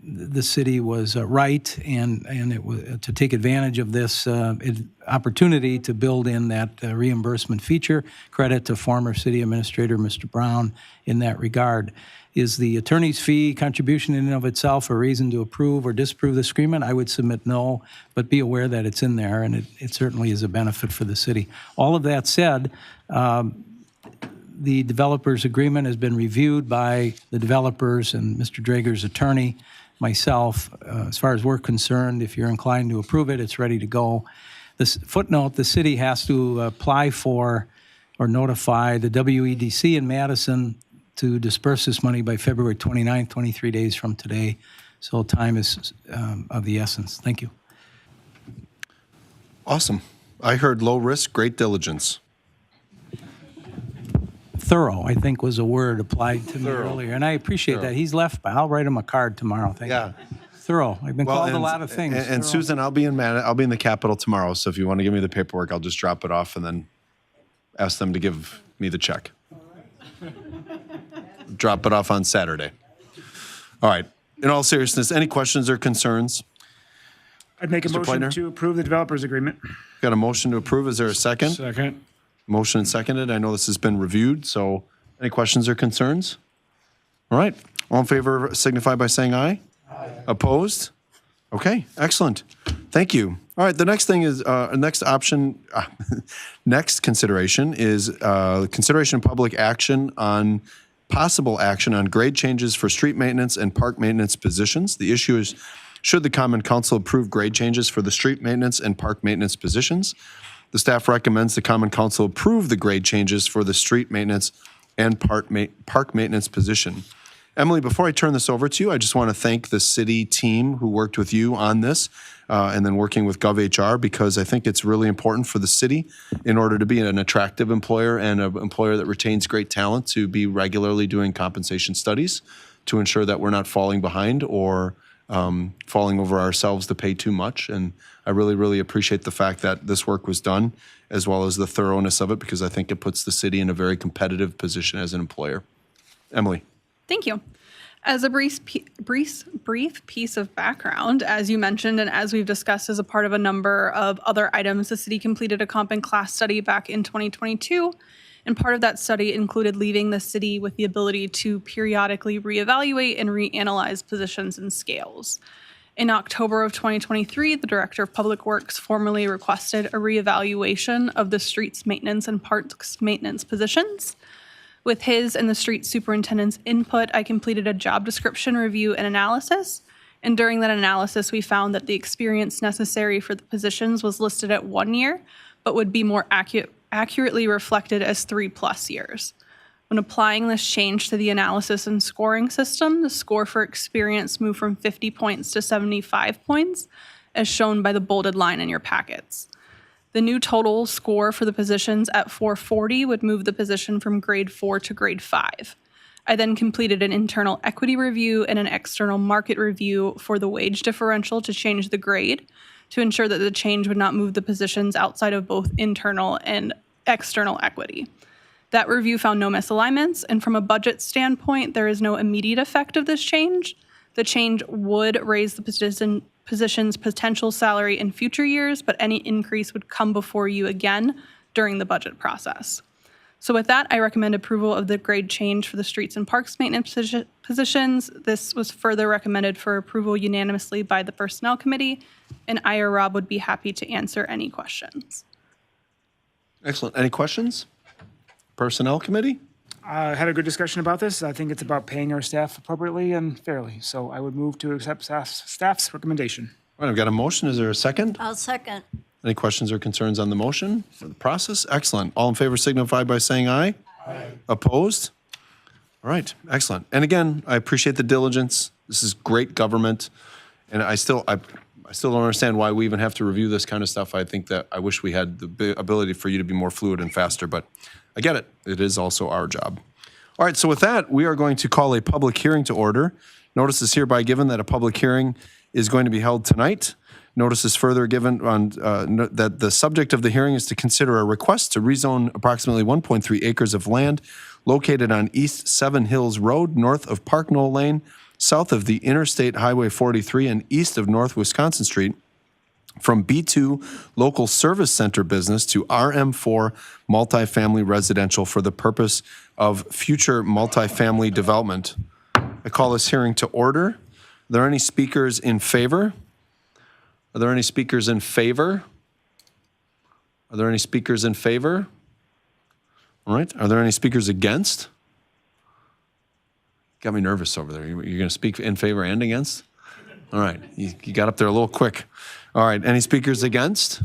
the city was right and it was to take advantage of this opportunity to build in that reimbursement feature. Credit to former city administrator Mr. Brown in that regard. Is the attorney's fee contribution in and of itself a reason to approve or disapprove this agreement? I would submit no, but be aware that it's in there, and it certainly is a benefit for the city. All of that said, the developers agreement has been reviewed by the developers and Mr. Drager's attorney, myself. As far as we're concerned, if you're inclined to approve it, it's ready to go. This footnote, the city has to apply for or notify the WEDC in Madison to disperse this money by February 29th, 23 days from today. So time is of the essence. Thank you. Awesome. I heard low risk, great diligence. Thorough, I think, was a word applied to me earlier, and I appreciate that. He's left, but I'll write him a card tomorrow. Thank you. Thorough. I've been called a lot of things. And Susan, I'll be in the Capitol tomorrow, so if you want to give me the paperwork, I'll just drop it off and then ask them to give me the check. Drop it off on Saturday. All right. In all seriousness, any questions or concerns? I'd make a Mr. motion Pleitner? to approve the developers agreement. Got a motion to approve. Is there a second? Second. Motion and seconded. I know this has been reviewed, so any questions or concerns? All right. All in favor signify by saying aye. Opposed? Okay, excellent. Thank you. All right, the next thing is, next consideration is consideration of public action on possible action on grade changes for street maintenance and park maintenance positions. The issue is, should the Common Council approve grade changes for the street maintenance and park maintenance positions? The staff recommends the Common Council approve the grade changes for the street maintenance and park maintenance position. Emily, before I turn this over to you, I just want to thank the city team who worked with you on this and then working with GovHR, because I think it's really important for the city, in order to be an attractive employer and an employer that retains great talent, to be regularly doing compensation studies to ensure that we're not falling behind or falling over ourselves to pay too much. And I really, really appreciate the fact that this work was done, as well as the thoroughness of it, because I think it puts the city in a very competitive position as an employer. Emily. Thank you. As a brief piece of background, as you mentioned, and as we've discussed as a part of a number of other items, the city completed a comp and class study back in 2022. And part of that study included leaving the city with the ability to periodically reevaluate and reanalyze positions and scales. In October of 2023, the Director of Public Works formally requested a reevaluation of the streets maintenance and parks maintenance positions. With his and the street superintendent's input, I completed a job description review and analysis. And during that analysis, we found that the experience necessary for the positions was listed at 1 year, but would be more accurately reflected as 3+ years. When applying this change to the analysis and scoring system, the score for experience moved from 50 points to 75 points, as shown by the bolded line in your packets. The new total score for the positions at 440 would move the position from grade 4 to grade 5. I then completed an internal equity review and an external market review for the wage differential to change the grade, to ensure that the change would not move the positions outside of both internal and external equity. That review found no misalignments, and from a budget standpoint, there is no immediate effect of this change. The change would raise the position's potential salary in future years, but any increase would come before you again during the budget process. So with that, I recommend approval of the grade change for the streets and parks maintenance positions. This was further recommended for approval unanimously by the Personnel Committee, and I or Rob would be happy to answer any questions. Excellent. Any questions? Personnel Committee? I had a good discussion about this. I think it's about paying our staff appropriately and fairly. So I would move to accept staff's recommendation. All right, I've got a motion. Is there a second? I'll second. Any questions or concerns on the motion for the process? Excellent. All in favor signify by saying aye. Aye. Opposed? All right, excellent. And again, I appreciate the diligence. This is great government. And I still don't understand why we even have to review this kind of stuff. I think that I wish we had the ability for you to be more fluid and faster, but I get it. It is also our job. All right, so with that, we are going to call a public hearing to order. Notice is hereby given that a public hearing is going to be held tonight. Notice is further given on that the subject of the hearing is to consider a request to rezone approximately 1.3 acres of land located on East Seven Hills Road, north of Park Knoll Lane, south of the Interstate Highway 43, and east of North Wisconsin Street, from B2 Local Service Center business to RM4 multifamily residential for the purpose of future multifamily development. I call this hearing to order. Are there any speakers in favor? Are there any speakers in favor? Are there any speakers in favor? All right. Are there any speakers against? Got me nervous over there. You're going to speak in favor and against? All right. You got up there a little quick. All right. Any speakers against?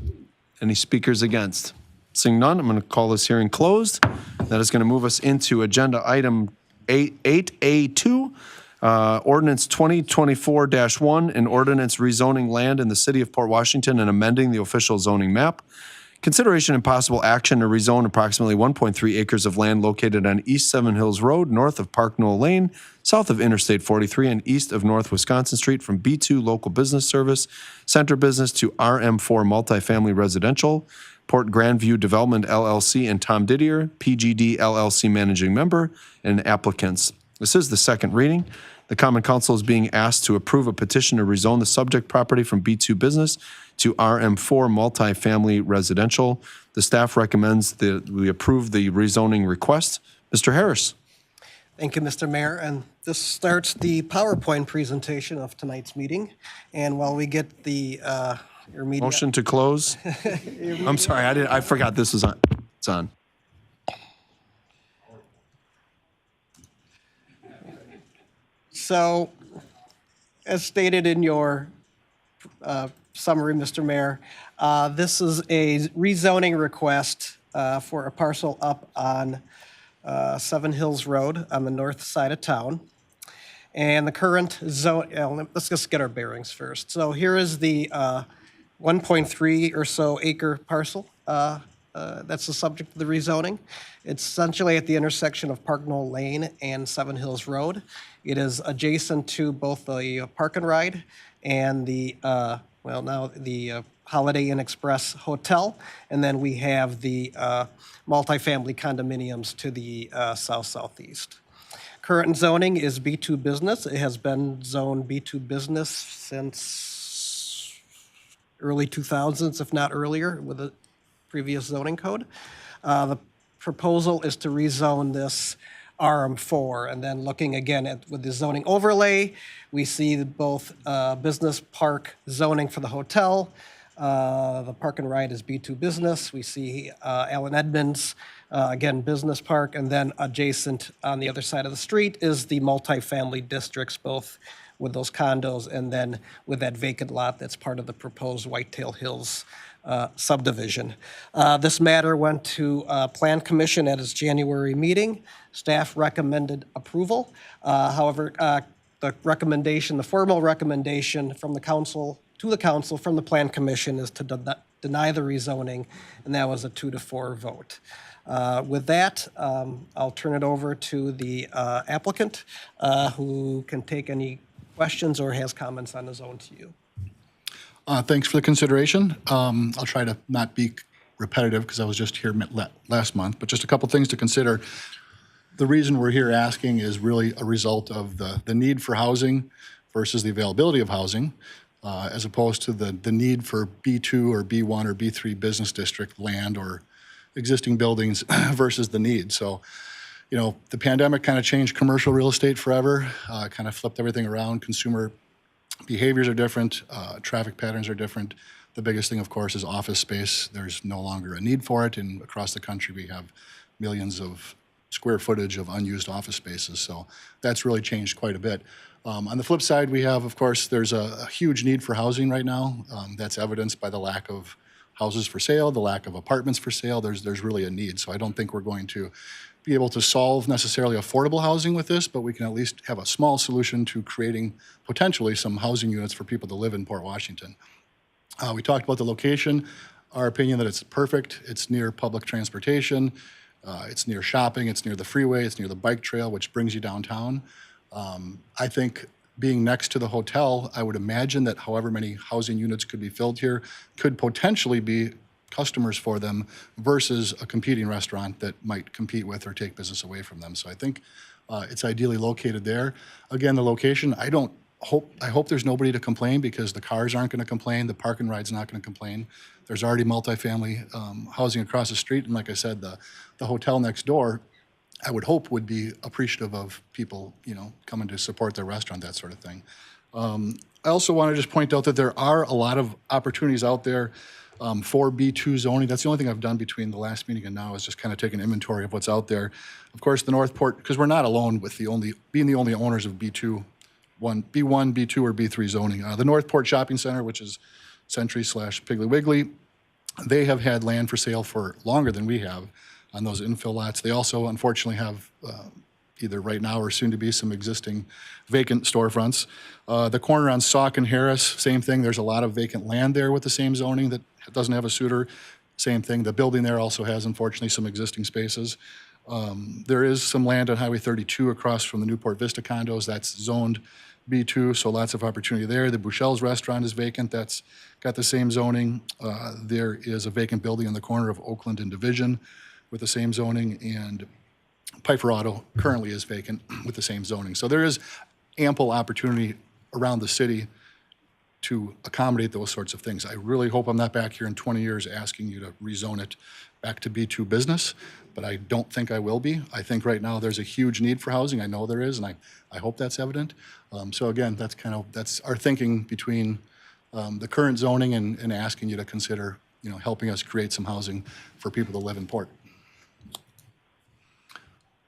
Any speakers against? Seeing none, I'm going to call this hearing closed. That is going to move us into agenda item 8A2. Ordinance 2024-1, an ordinance rezoning land in the city of Port Washington and amending the official zoning map. Consideration and possible action to rezone approximately 1.3 acres of land located on East Seven Hills Road, north of Park Knoll Lane, south of Interstate 43, and east of North Wisconsin Street, from B2 Local Business Service Center business to RM4 multifamily residential. Port Grandview Development LLC and Tom Didier, PGD LLC managing member, and applicants. This is the second reading. The Common Council is being asked to approve a petition to rezone the subject property from B2 Business to RM4 multifamily residential. The staff recommends that we approve the rezoning request. Mr. Harris. Thank you, Mr. Mayor. And this starts the PowerPoint presentation of tonight's meeting. And while we get the, your media. Motion to close. I'm sorry, I forgot this was on. It's on. So, as stated in your summary, Mr. Mayor, this is a rezoning request for a parcel up on Seven Hills Road on the north side of town. And the current zone, let's just get our bearings first. So here is the 1.3 or so acre parcel that's the subject of the rezoning. It's essentially at the intersection of Park Knoll Lane and Seven Hills Road. It is adjacent to both the Park and Ride and the, now the Holiday Inn Express Hotel. And then we have the multifamily condominiums to the south-southeast. Current zoning is B2 business. It has been zoned B2 business since early 2000s, if not earlier, with the previous zoning code. The proposal is to rezone this RM4, and then looking again at with the zoning overlay, we see both business park zoning for the hotel. The Park and Ride is B2 business. We see Allen Edmonds, again, business park, and then adjacent on the other side of the street is the multifamily districts, both with those condos and then with that vacant lot that's part of the proposed Whitetail Hills subdivision. This matter went to Plan Commission at its January meeting. Staff recommended approval. However, the recommendation, the formal recommendation from the council to the council from the Plan Commission is to deny the rezoning, and that was a 2-4 vote. With that, I'll turn it over to the applicant, who can take any questions or has comments on the zone to you. Thanks for the consideration. I'll try to not be repetitive because I was just here last month, but just a couple things to consider. The reason we're here asking is really a result of the need for housing versus the availability of housing, as opposed to the need for B2 or B1 or B3 business district land or existing buildings versus the need. So, you know, the pandemic kind of changed commercial real estate forever, kind of flipped everything around. Consumer behaviors are different, traffic patterns are different. The biggest thing, of course, is office space. There's no longer a need for it, and across the country we have millions of square footage of unused office spaces. So that's really changed quite a bit. On the flip side, we have, of course, there's a huge need for housing right now. That's evidenced by the lack of houses for sale, the lack of apartments for sale. There's really a need. So I don't think we're going to be able to solve necessarily affordable housing with this, but we can at least have a small solution to creating potentially some housing units for people to live in Port Washington. We talked about the location. Our opinion that it's perfect. It's near public transportation. It's near shopping. It's near the freeway. It's near the bike trail, which brings you downtown. I think being next to the hotel, I would imagine that however many housing units could be filled here could potentially be customers for them versus a competing restaurant that might compete with or take business away from them. So I think it's ideally located there. Again, the location, I hope there's nobody to complain because the cars aren't going to complain. The Park and Ride's not going to complain. There's already multifamily housing across the street. And like I said, the hotel next door, I would hope would be appreciative of people, you know, coming to support their restaurant, that sort of thing. I also want to just point out that there are a lot of opportunities out there for B2 zoning. That's the only thing I've done between the last meeting and now is just kind of take an inventory of what's out there. Of course, the Northport, because we're not alone with being the only owners of B1, B2, or B3 zoning. The Northport Shopping Center, which is Century/Piggly Wiggly, they have had land for sale for longer than we have on those infill lots. They also, unfortunately, have either right now or soon to be some existing vacant storefronts. The corner on Sauk and Harris, same thing. There's a lot of vacant land there with the same zoning that doesn't have a suitor. Same thing. The building there also has, unfortunately, some existing spaces. There is some land on Highway 32 across from the Newport Vista condos. That's zoned B2, so lots of opportunity there. The Bouchel's restaurant is vacant. That's got the same zoning. There is a vacant building on the corner of Oakland and Division with the same zoning, and Piper Auto currently is vacant with the same zoning. So there is ample opportunity around the city to accommodate those sorts of things. I really hope I'm not back here in 20 years asking you to rezone it back to B2 business, but I don't think I will be. I think right now there's a huge need for housing. I know there is, and I hope that's evident. So again, that's our thinking between the current zoning and asking you to consider, helping us create some housing for people to live in Port.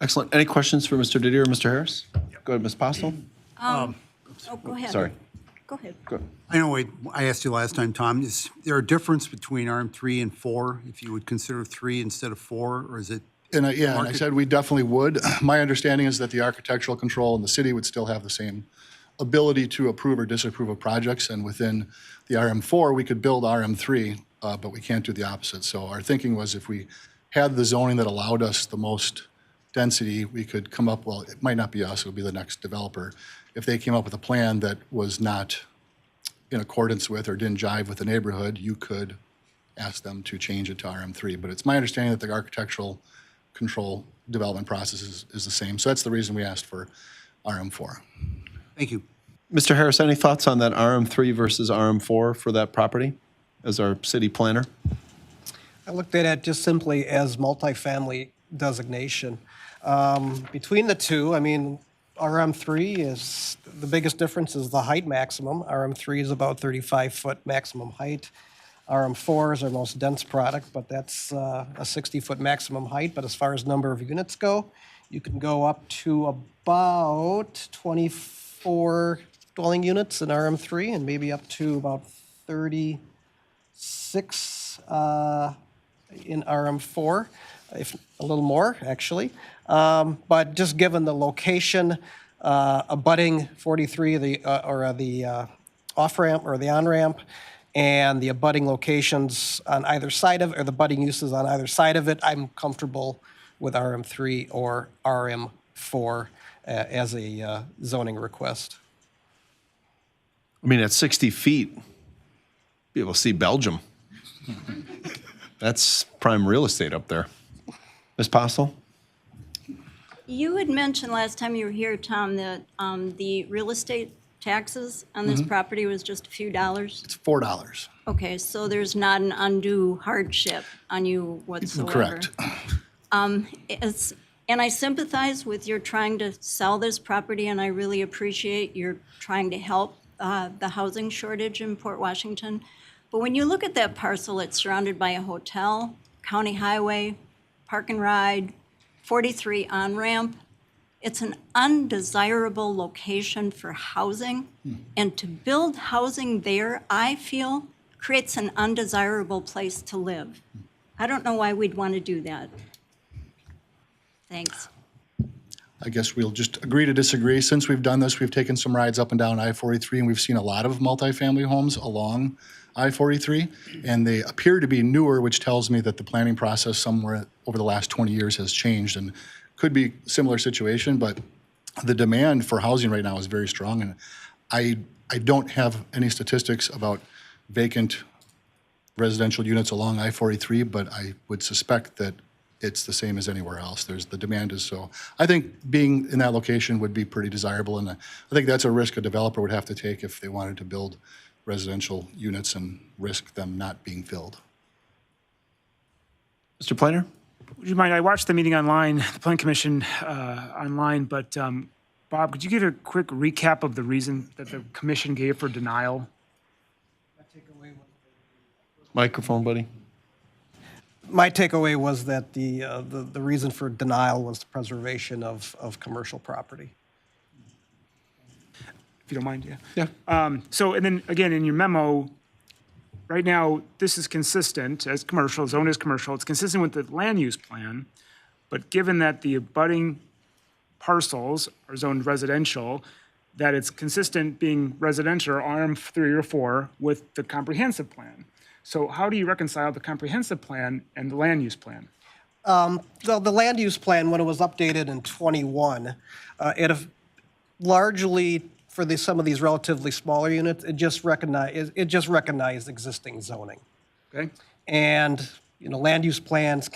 Excellent. Any questions for Mr. Didier or Mr. Harris? Go ahead, Ms. Postle. Oh, go ahead. Sorry. Go ahead. I know I asked you last time, Tom, is there a difference between RM3 and 4, if you would consider 3 instead of 4, or is it? And I said we definitely would. My understanding is that the architectural control in the city would still have the same ability to approve or disapprove of projects, and within the RM4, we could build RM3, but we can't do the opposite. So our thinking was if we had the zoning that allowed us the most density, we could come up, well, it might not be us, it would be the next developer. If they came up with a plan that was not in accordance with or didn't jive with the neighborhood, you could ask them to change it to RM3. But it's my understanding that the architectural control development process is the same. So that's the reason we asked for RM4. Thank you. Mr. Harris, any thoughts on that RM3 versus RM4 for that property as our city planner? I looked at it just simply as multifamily designation. Between the two, I mean, RM3 is, the biggest difference is the height maximum. RM3 is about 35-foot maximum height. RM4 is our most dense product, but that's a 60-foot maximum height. But as far as number of units go, you can go up to about 24 dwelling units in RM3 and maybe up to about 36 in RM4, if a little more, actually. But just given the location, abutting 43, the off-ramp or the on-ramp, and the abutting locations on either side of, or the abutting uses on either side of it, I'm comfortable with RM3 or RM4 as a zoning request. I mean, at 60 feet, be able to see Belgium. That's prime real estate up there. Ms. Postle? You had mentioned last time you were here, Tom, that the real estate taxes on this property was just a few dollars? It's $4. Okay, so there's not an undue hardship on you whatsoever? Correct. And I sympathize with your trying to sell this property, and I really appreciate your trying to help the housing shortage in Port Washington. But when you look at that parcel, it's surrounded by a hotel, county highway, park and ride, 43 on-ramp. It's an undesirable location for housing. And to build housing there, I feel, creates an undesirable place to live. I don't know why we'd want to do that. Thanks. I guess we'll just agree to disagree. Since we've done this, we've taken some rides up and down I-43, and we've seen a lot of multifamily homes along I-43, and they appear to be newer, which tells me that the planning process somewhere over the last 20 years has changed, and could be a similar situation, but the demand for housing right now is very strong, and I don't have any statistics about vacant residential units along I-43, but I would suspect that it's the same as anywhere else. The demand is so. I think being in that location would be pretty desirable, and I think that's a risk a developer would have to take if they wanted to build residential units and risk them not being filled. Mr. Planner? Would you mind, I watched the meeting online, the Plan Commission online, but Bob, could you give a quick recap of the reason that the commission gave for denial? Microphone, buddy. My takeaway was that the reason for denial was the preservation of commercial property. If you don't mind, yeah. Yeah. So, and then again, in your memo, right now, this is consistent as commercial, zone is commercial, it's consistent with the land use plan, but given that the abutting parcels are zoned residential, that it's consistent being residential, RM3 or 4, with the comprehensive plan. So how do you reconcile the comprehensive plan and the land use plan? So the land use plan, when it was updated in '21, it largely, for some of these relatively smaller units, it just recognized existing zoning. Okay. And land use plans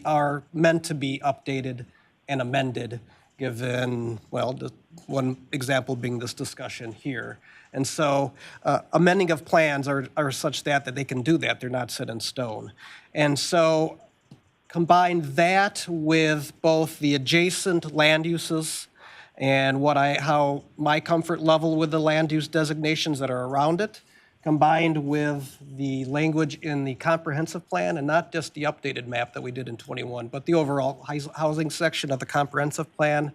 are meant to be updated and amended, given, well, one example being this discussion here. And so amending of plans are such that they can do that. They're not set in stone. And so Combine that with both the adjacent land uses and how my comfort level with the land use designations that are around it, combined with the language in the comprehensive plan, and not just the updated map that we did in 21, but the overall housing section of the comprehensive plan,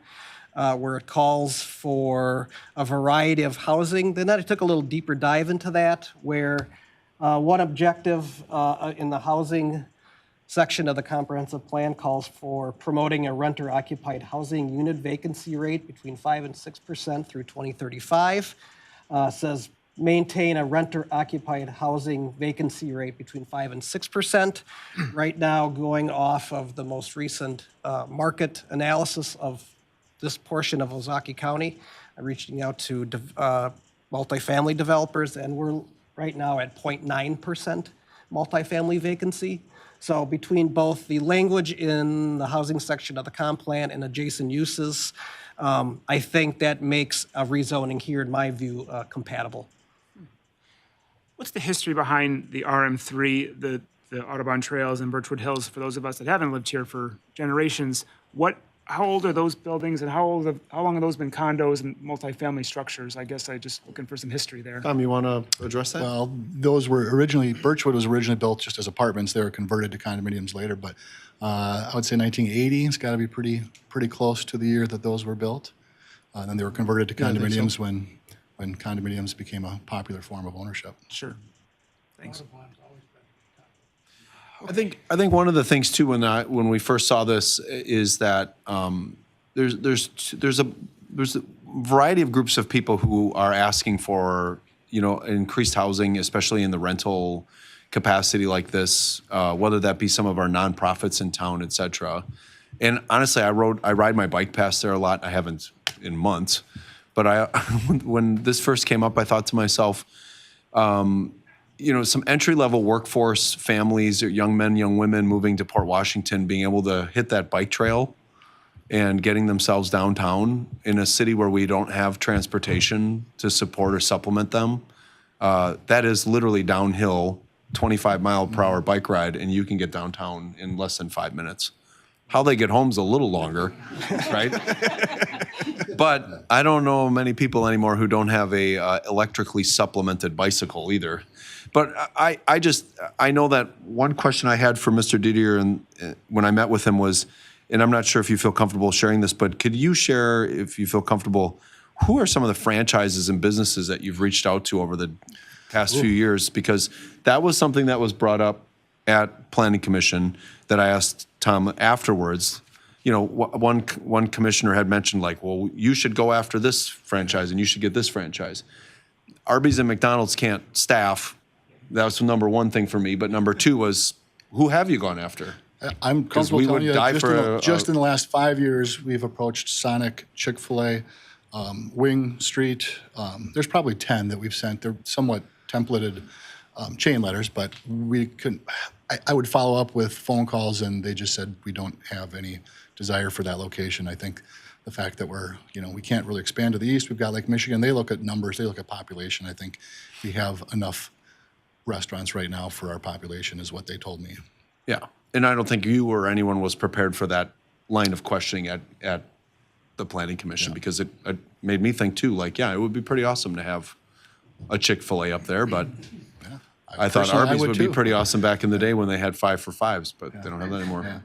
where it calls for a variety of housing. Then I took a little deeper dive into that, where one objective in the housing section of the comprehensive plan calls for promoting a renter-occupied housing unit vacancy rate between 5% and 6% through 2035. Says maintain a renter-occupied housing vacancy rate between 5% and 6%. Right now, going off of the most recent market analysis of this portion of Ozaukee County, I'm reaching out to multifamily developers, and we're right now at 0.9% multifamily vacancy. So between both the language in the housing section of the comp plan and adjacent uses, I think that makes a rezoning here, in my view, compatible. What's the history behind the RM3, the Audubon Trails and Birchwood Hills, for those of us that haven't lived here for generations? How old are those buildings, and how long have those been condos and multifamily structures? I guess I just looking for some history there. Tom, you want to address that? Well, those were Birchwood was originally built just as apartments. They were converted to condominiums later, but I would say 1980, it's got to be pretty close to the year that those were built. Then they were converted to condominiums when condominiums became a popular form of ownership. Sure. Thanks. I think one of the things too when we first saw this is that there's a variety of groups of people who are asking for increased housing, especially in the rental capacity like this, whether that be some of our nonprofits in town, et cetera. And honestly, I ride my bike past there a lot. I haven't in months, but when this first came up, I thought to myself, some entry-level workforce families, or young men, young women moving to Port Washington, being able to hit that bike trail and getting themselves downtown in a city where we don't have transportation to support or supplement them, that is literally downhill, 25-mile-per-hour bike ride, and you can get downtown in less than 5 minutes. How they get home's a little longer, right? But I don't know many people anymore who don't have a electrically supplemented bicycle either. But I know that one question I had for Mr. Didier and when I met with him was, and I'm not sure if you feel comfortable sharing this, but could you share, if you feel comfortable, who are some of the franchises and businesses that you've reached out to over the past few years? Because that was something that was brought up at Planning Commission that I asked Tom afterwards. One commissioner had mentioned, like, well, you should go after this franchise and you should get this franchise. Arby's and McDonald's can't staff. That was the number one thing for me. But number two was, who have you gone after? I'm comfortable we telling would you, die just, for in the, just in the last 5 years, we've approached Sonic, Chick-fil-A, Wing Street. There's probably 10 that we've sent. They're somewhat templated chain letters, but we couldn't. I would follow up with phone calls, and they just said we don't have any desire for that location. I think the fact that we can't really expand to the east. We've got Lake Michigan. They look at numbers. They look at population. I think we have enough restaurants right now for our population, is what they told me. Yeah, and I don't think you or anyone was prepared for that line of questioning at the Planning Commission, because it made me think too, like, yeah, it would be pretty awesome to have a Chick-fil-A up there, but I thought personally, Arby's I would would be too. pretty awesome back in the day when they had 5 for $5s, but they don't have that anymore. Yeah.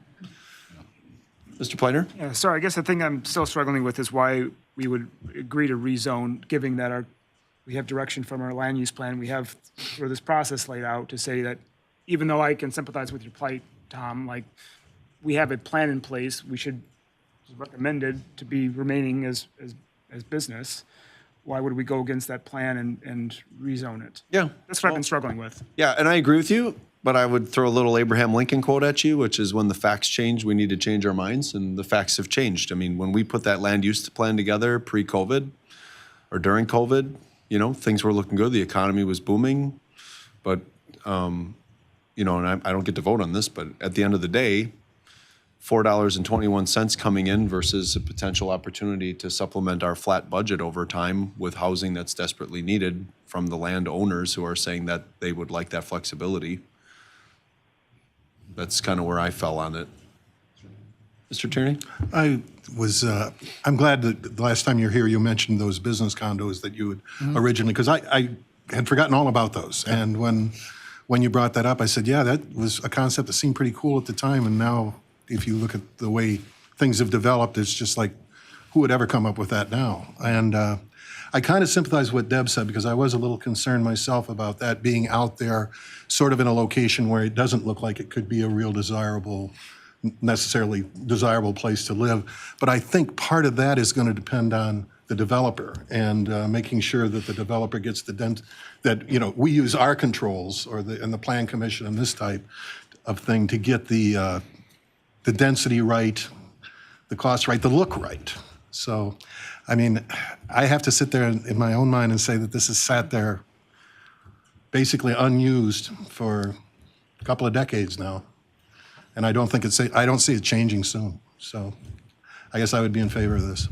Mr. Planer? Yeah, sorry, I guess the thing I'm still struggling with is why we would agree to rezone, given that we have direction from our land use plan. We have sort of this process laid out to say that even though I can sympathize with your plight, Tom, like, we have a plan in place, we should recommend it to be remaining as business. Why would we go against that plan and rezone it? Yeah. That's what I've been struggling with. Yeah, and I agree with you, but I would throw a little Abraham Lincoln quote at you, which is, when the facts change, we need to change our minds, and the facts have changed. I mean, when we put that land use plan together pre-COVID or during COVID, things were looking good. The economy was booming, but, and I don't get to vote on this, but at the end of the day, $4.21 coming in versus a potential opportunity to supplement our flat budget over time with housing that's desperately needed from the landowners who are saying that they would like that flexibility. That's kind of where I fell on it. Mr. Tierney? I'm glad that the last time you were here, you mentioned those business condos that you had originally, because I had forgotten all about those. And when you brought that up, I said, yeah, that was a concept that seemed pretty cool at the time. And now, if you look at the way things have developed, it's just like, who would ever come up with that now? And I kind of sympathize with what Deb said, because I was a little concerned myself about that being out there, sort of in a location where it doesn't look like it could be a real necessarily desirable place to live. But I think part of that is going to depend on the developer and making sure that the developer gets that, you know, we use our controls and the plan commission and this type of thing to get the density right, the cost right, the look right. So, I mean, I have to sit there in my own mind and say that this has sat there basically unused for a couple of decades now. And I don't see it changing soon. So I guess I would be in favor of this.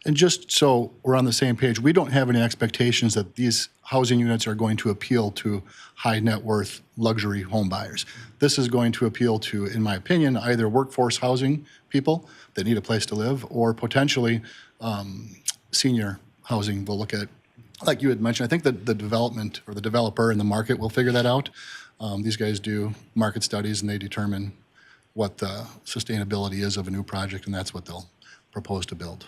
And just so we're on the same page, we don't have any expectations that these housing units are going to appeal to high net worth luxury home buyers. This is going to appeal to, in my opinion, either workforce housing people that need a place to live, or potentially senior housing. We'll look at, like you had mentioned, I think that the development or the developer and the market will figure that out. These guys do market studies and they determine what the sustainability is of a new project, and that's what they'll propose to build.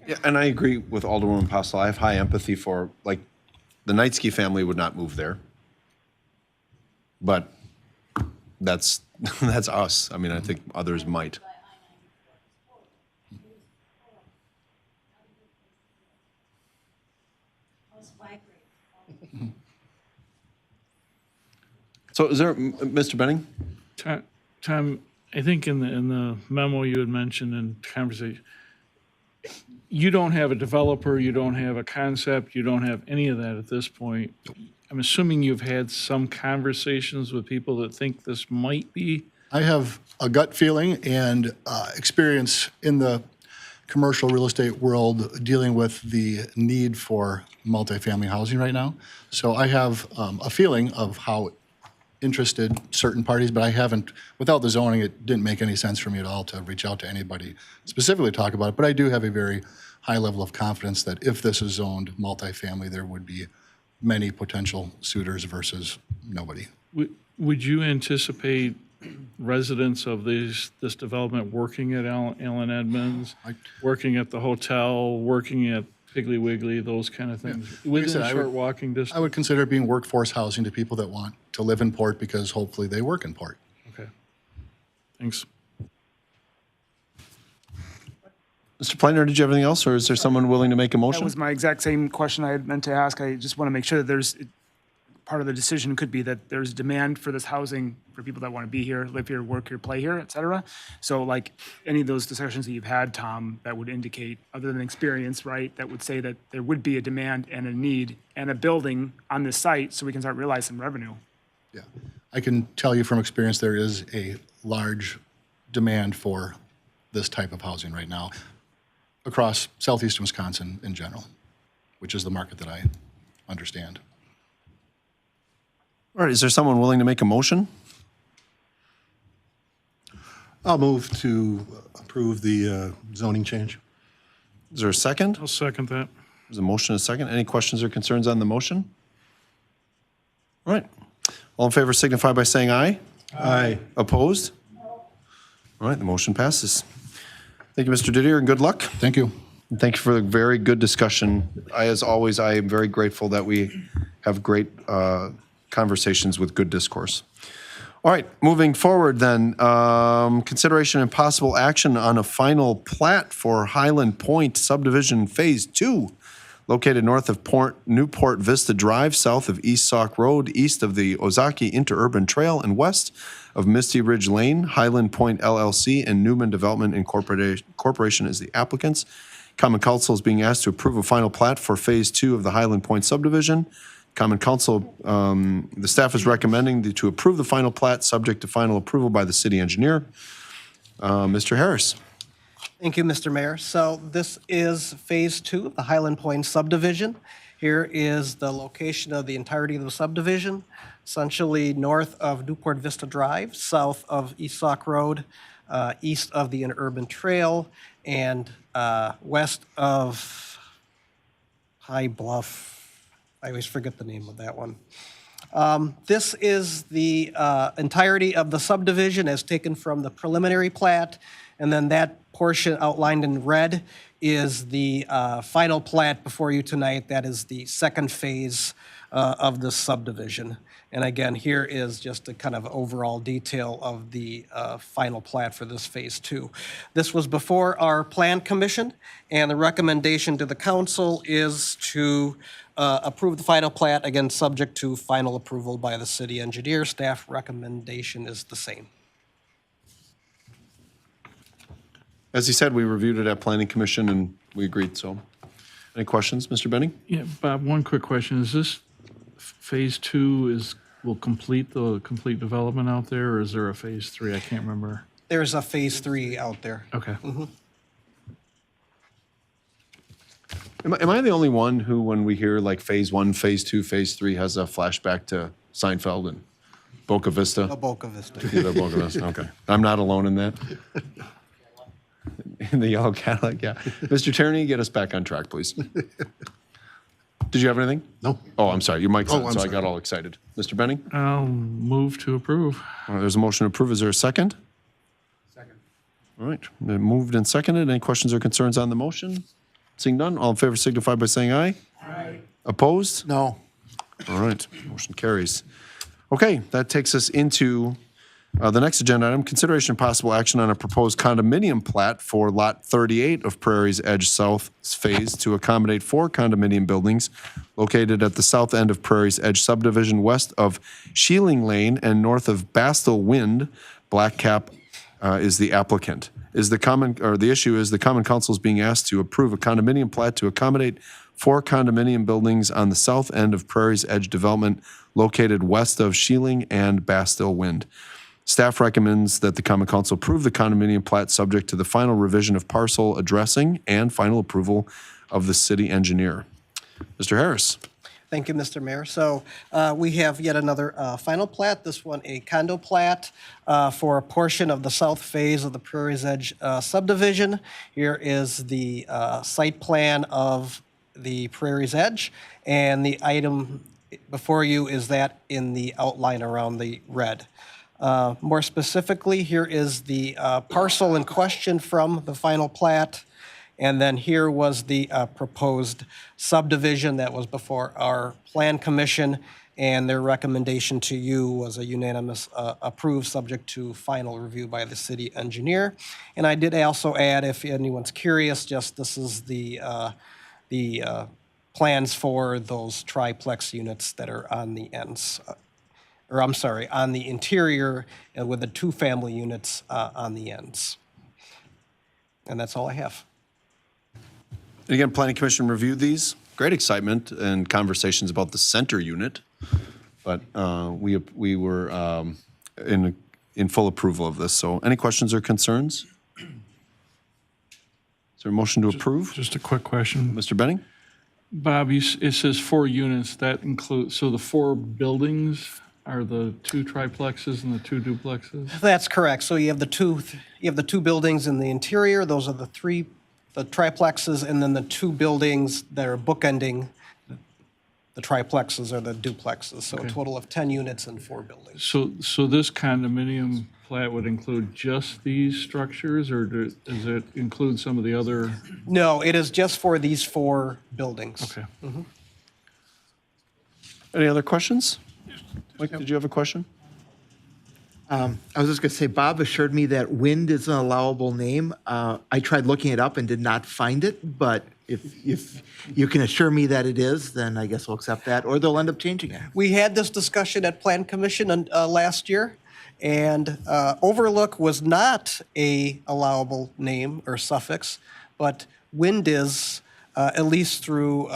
Yeah, and I agree with Alderwoman Postle. I have high empathy for, like, the Knightsky family would not move there. But that's us. I mean, I think others might. So is there, Mr. Benning? Tom, I think in the memo you had mentioned in conversation, you don't have a developer, you don't have a concept, you don't have any of that at this point. I'm assuming you've had some conversations with people that think this might be. I have a gut feeling and experience in the commercial real estate world dealing with the need for multifamily housing right now. So I have a feeling of how interested certain parties, but I haven't, without the zoning, it didn't make any sense for me at all to reach out to anybody specifically to talk about it. But I do have a very high level of confidence that if this is zoned multifamily, there would be many potential suitors versus nobody. Would you anticipate residents of this development working at Allen Edmonds, working at the hotel, working at Piggly Wiggly, those kind of things, within a short walking distance? I would consider it being workforce housing to people that want to live in Port because hopefully they work in Port. Okay, thanks. Mr. Pliner, did you have anything else, or is there someone willing to make a motion? That was my exact same question I had meant to ask. I just want to make sure that there's, part of the decision could be that there's demand for this housing for people that want to be here, live here, work here, play here, et cetera. So like any of those discussions that you've had, Tom, that would indicate, other than experience, right, that would say that there would be a demand and a need and a building on this site so we can start realizing some revenue. Yeah, I can tell you from experience, there is a large demand for this type of housing right now across southeastern Wisconsin in general, which is the market that I understand. All right, is there someone willing to make a motion? I'll move to approve the zoning change. Is there a second? I'll second that. There's a motion and a second. Any questions or concerns on the motion? All right. All in favor signify by saying aye. Aye. Opposed? All right, the motion passes. Thank you, Mr. Didier, and good luck. Thank you. And thank you for the very good discussion. As always, I am very grateful that we have great conversations with good discourse. All right, moving forward then, consideration and possible action on a final plat for Highland Point Subdivision Phase 2, located north of Newport Vista Drive, south of East Sauk Road, east of the Ozaki Interurban Trail, and west of Misty Ridge Lane. Highland Point LLC and Newman Development Corporation is the applicants. Common Council is being asked to approve a final plat for Phase 2 of the Highland Point subdivision. Common Council, the staff is recommending to approve the final plat, subject to final approval by the city engineer. Mr. Harris. Thank you, Mr. Mayor. So this is Phase 2 of the Highland Point subdivision. Here is the location of the entirety of the subdivision. essentially north of Newport Vista Drive, south of East Sauk Road, east of the Interurban Trail, and west of High Bluff. I always forget the name of that one. This is the entirety of the subdivision as taken from the preliminary plat, and then that portion outlined in red is the final plat before you tonight. That is the second phase of the subdivision. And again, here is just a kind of overall detail of the final plat for this phase 2. This was before our plan commission, and the recommendation to the council is to approve the final plat, again, subject to final approval by the city engineer. Staff recommendation is the same. As he said, we reviewed it at Planning Commission and we agreed, so. Any questions, Mr. Benning? Yeah, Bob, one quick question. Is this phase 2 will complete the complete development out there, or is there a phase 3? I can't remember. There's a phase 3 out there. Okay. Am I the only one who, when we hear like phase 1, phase 2, phase 3, has a flashback to Seinfeld and Boca Vista? Boca Vista. Either Boca Vista, okay. I'm not alone in that. In the yellow Cadillac, yeah. Mr. Tierney, get us back on track, please. Did you have anything? No. Oh, I'm sorry, your mic's Oh, on, I'm so I sorry. got all excited. Mr. Benning? I'll move to approve. There's a motion to approve. Is there a second? Second. All right, been moved and seconded. Any questions or concerns on the motion? Seeing none, all in favor signify by saying aye. Aye. Opposed? No. All right, motion carries. Okay, that takes us into the next agenda item, consideration of possible action on a proposed condominium plat for Lot 38 of Prairie's Edge South Phase to accommodate 4 condominium buildings located at the south end of Prairie's Edge subdivision, west of Sheeling Lane and north of Bastel Wind. Black Cap is the applicant. The issue is the Common Council is being asked to approve a condominium plat to accommodate 4 condominium buildings on the south end of Prairie's Edge development located west of Sheeling and Bastel Wind. Staff recommends that the Common Council approve the condominium plat subject to the final revision of parcel addressing and final approval of the city engineer. Mr. Harris. Thank you, Mr. Mayor. So we have yet another final plat, this one a condo plat for a portion of the south phase of the Prairie's Edge subdivision. Here is the site plan of the Prairie's Edge, and the item before you is that in the outline around the red. More specifically, here is the parcel in question from the final plat, and then here was the proposed subdivision that was before our plan commission, and their recommendation to you was a unanimous approved subject to final review by the city engineer. And I did also add, if anyone's curious, just this is the plans for those triplex units that are on the ends. Or I'm sorry, on the interior with the 2 family units on the ends. And that's all I have. And again, Planning Commission reviewed these. Great excitement and conversations about the center unit, but we were in full approval of this. So any questions or concerns? Is there a motion to approve? Just a quick question. Mr. Benning? Bob, it says 4 units. That includes, so the 4 buildings are the 2 triplexes and the 2 duplexes? That's correct. So you have the two buildings in the interior. Those are the triplexes, and then the 2 buildings that are bookending the triplexes or the duplexes. So a total of 10 units and 4 buildings. So this condominium plat would include just these structures, or does it include some of the other? No, it is just for these 4 buildings. Okay. Any other questions? Mike, did you have a question? I was just going to say, Bob assured me that wind is an allowable name. I tried looking it up and did not find it, but if you can assure me that it is, then I guess we'll accept that, or they'll end up changing it. We had this discussion at Plan Commission last year, and Overlook was not a allowable name or suffix, but wind is, at least through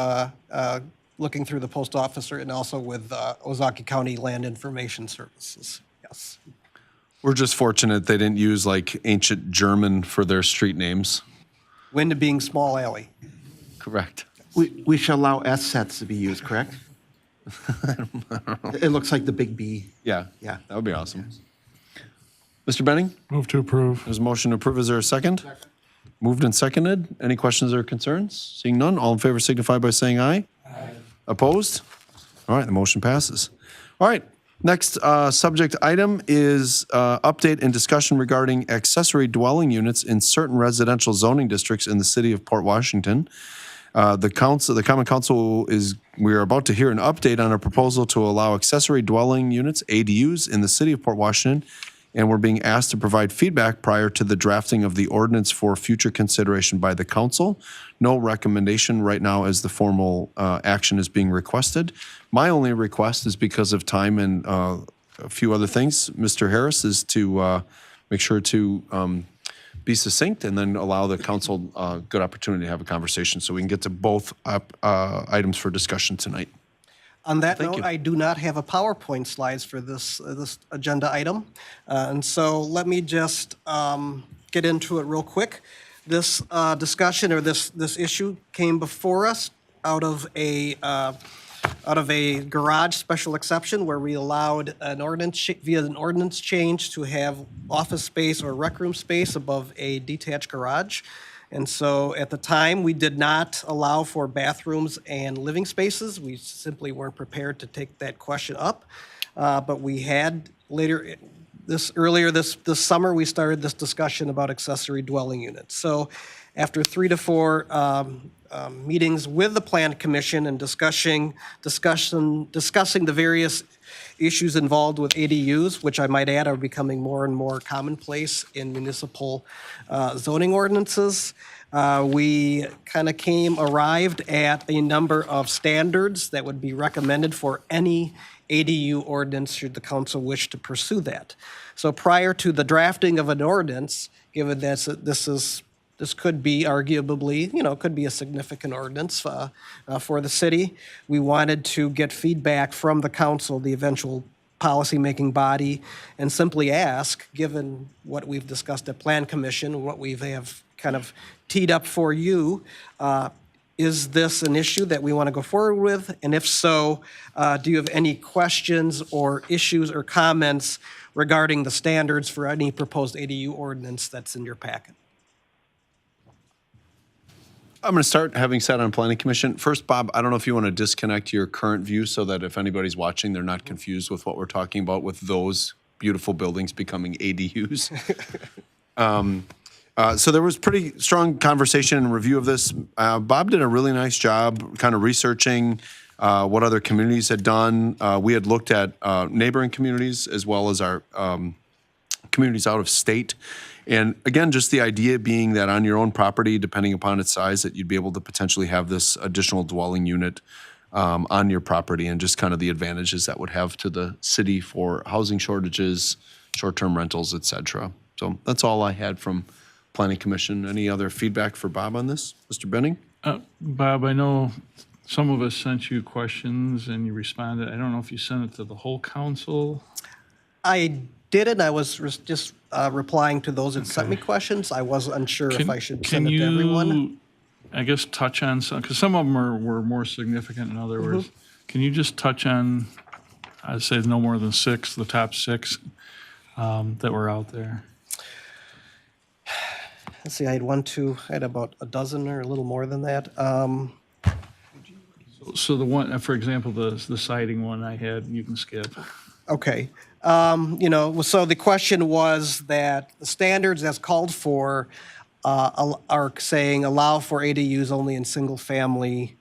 looking through the post office and also with Ozaukee County Land Information Services. Yes. We're just fortunate they didn't use like ancient German for their street names. Wind being small alley. Correct. We shall allow S sets to be used, correct? It looks like the big B. Yeah. Yeah. That would be awesome. Mr. Benning? Move to approve. There's a motion to approve. Is there a second? Moved and seconded. Any questions or concerns? Seeing none, all in favor signify by saying aye. Aye. Opposed? All right, the motion passes. All right, next subject item is update and discussion regarding accessory dwelling units in certain residential zoning districts in the city of Port Washington. The Common Council we are about to hear an update on a proposal to allow accessory dwelling units, ADUs, in the city of Port Washington, and we're being asked to provide feedback prior to the drafting of the ordinance for future consideration by the council. No recommendation right now as the formal action is being requested. My only request is because of time and a few other things, Mr. Harris, is to make sure to be succinct and then allow the council a good opportunity to have a conversation so we can get to both items for discussion tonight. On that Thank note, you. I do not have a PowerPoint slides for this agenda item. And so let me just get into it real quick. This discussion or this issue came before us out of a garage special exception where we allowed an ordinance, via an ordinance change, to have office space or rec room space above a detached garage. And so at the time, we did not allow for bathrooms and living spaces. We simply weren't prepared to take that question up. But we had earlier this summer, we started this discussion about accessory dwelling units. So after 3 to 4 meetings with the Plan Commission and discussing the various issues involved with ADUs, which I might add are becoming more and more commonplace in municipal zoning ordinances. We kind of arrived at a number of standards that would be recommended for any ADU ordinance should the council wish to pursue that. So prior to the drafting of an ordinance, given that this could be arguably, could be a significant ordinance for the city. We wanted to get feedback from the council, the eventual policymaking body, and simply ask, given what we've discussed at Plan Commission, what we have kind of teed up for you, is this an issue that we want to go forward with? And if so, do you have any questions or issues or comments regarding the standards for any proposed ADU ordinance that's in your packet? I'm going to start, having sat on Planning Commission. First, Bob, I don't know if you want to disconnect your current view so that if anybody's watching, they're not confused with what we're talking about with those beautiful buildings becoming ADUs. So there was pretty strong conversation and review of this. Bob did a really nice job kind of researching what other communities had done. We had looked at neighboring communities as well as our communities out of state. And again, just the idea being that on your own property, depending upon its size, that you'd be able to potentially have this additional dwelling unit on your property, and just kind of the advantages that would have to the city for housing shortages, short-term rentals, et cetera. So that's all I had from Planning Commission. Any other feedback for Bob on this? Mr. Benning? Bob, I know some of us sent you questions and you responded. I don't know if you sent it to the whole council. I didn't. I was just replying to those that sent me questions. I was unsure if I should send it to everyone. I guess, touch on some, because some of them were more significant than others. Can you just touch on, I'd say no more than 6, the top 6 that were out there? Let's see, I had about a dozen or a little more than that. So the one, for example, the siding one I had, you can skip. Okay. So the question was that the standards as called for are saying allow for ADUs only in single-family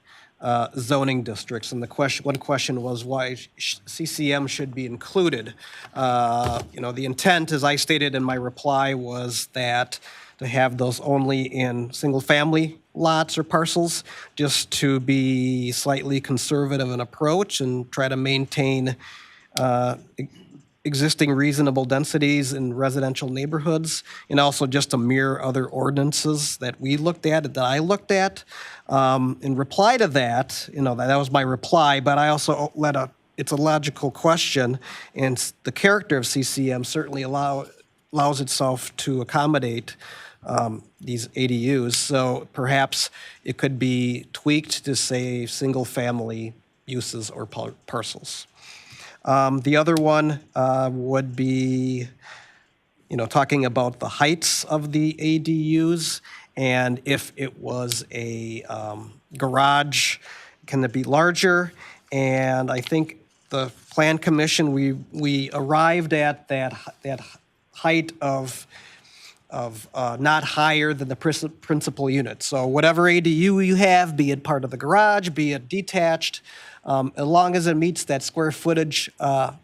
zoning districts. And one question was why CCM should be included. The intent, as I stated in my reply, was that to have those only in single-family lots or parcels, just to be slightly conservative in approach and try to maintain existing reasonable densities in residential neighborhoods, and also just to mirror other ordinances that I looked at. In reply to that, that was my reply, but I also it's a logical question, and the character of CCM certainly allows itself to accommodate these ADUs. So perhaps it could be tweaked to say single family uses or parcels. The other one would be, talking about the heights of the ADUs, and if it was a garage, can it be larger? And I think the Plan Commission, we arrived at that height of not higher than the principal unit. So whatever ADU you have, be it part of the garage, be it detached, as long as it meets that square footage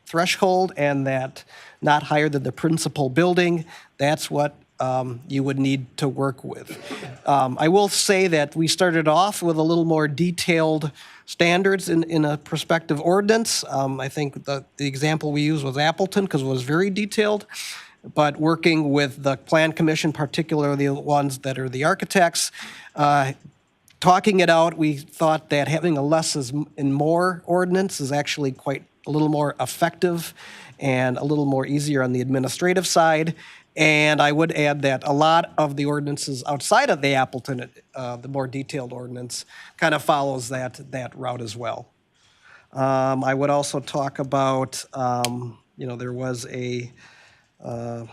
threshold and that not higher than the principal building, that's what you would need to work with. I will say that we started off with a little more detailed standards in a prospective ordinance. I think the example we used was Appleton because it was very detailed. But working with the Plan Commission, particularly the ones that are the architects, talking it out, we thought that having a less is and more ordinance is actually quite a little more effective and a little more easier on the administrative side. And I would add that a lot of the ordinances outside of the Appleton, the more detailed ordinance, kind of follows that route as well. I would also talk about, there was a, the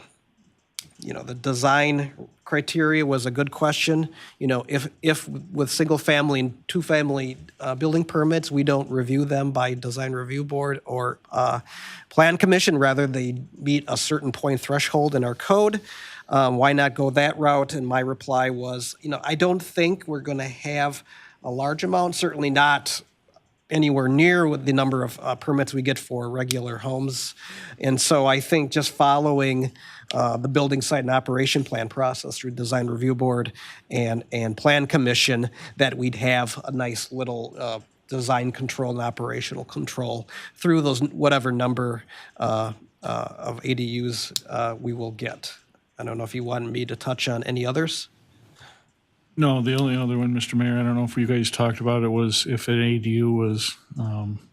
design criteria was a good question. If with single family and two family building permits, we don't review them by design review board or Plan Commission, rather they meet a certain point threshold in our code. Why not go that route? And my reply was, I don't think we're going to have a large amount, certainly not anywhere near with the number of permits we get for regular homes. And so I think just following the building site and operation plan process through design review board and Plan Commission, that we'd have a nice little design control and operational control through those whatever number of ADUs we will get. I don't know if you wanted me to touch on any others. No, the only other one, Mr. Mayor, I don't know if you guys talked about it, was if an ADU was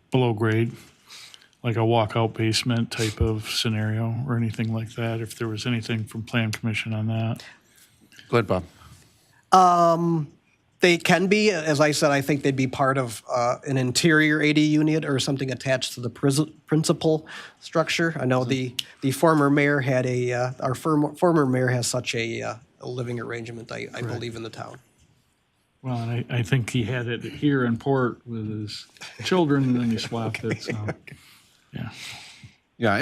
below grade, like a walkout basement type of scenario or anything like that, if there was anything from Plan Commission on that. Go ahead, Bob. They can be, as I said, I think they'd be part of an interior AD unit or something attached to the principal structure. I know the former mayor had our former mayor has such a living arrangement, I believe, in the town. Well, and I think he had it here in Port with his children, and then he swapped it, so, yeah. Yeah,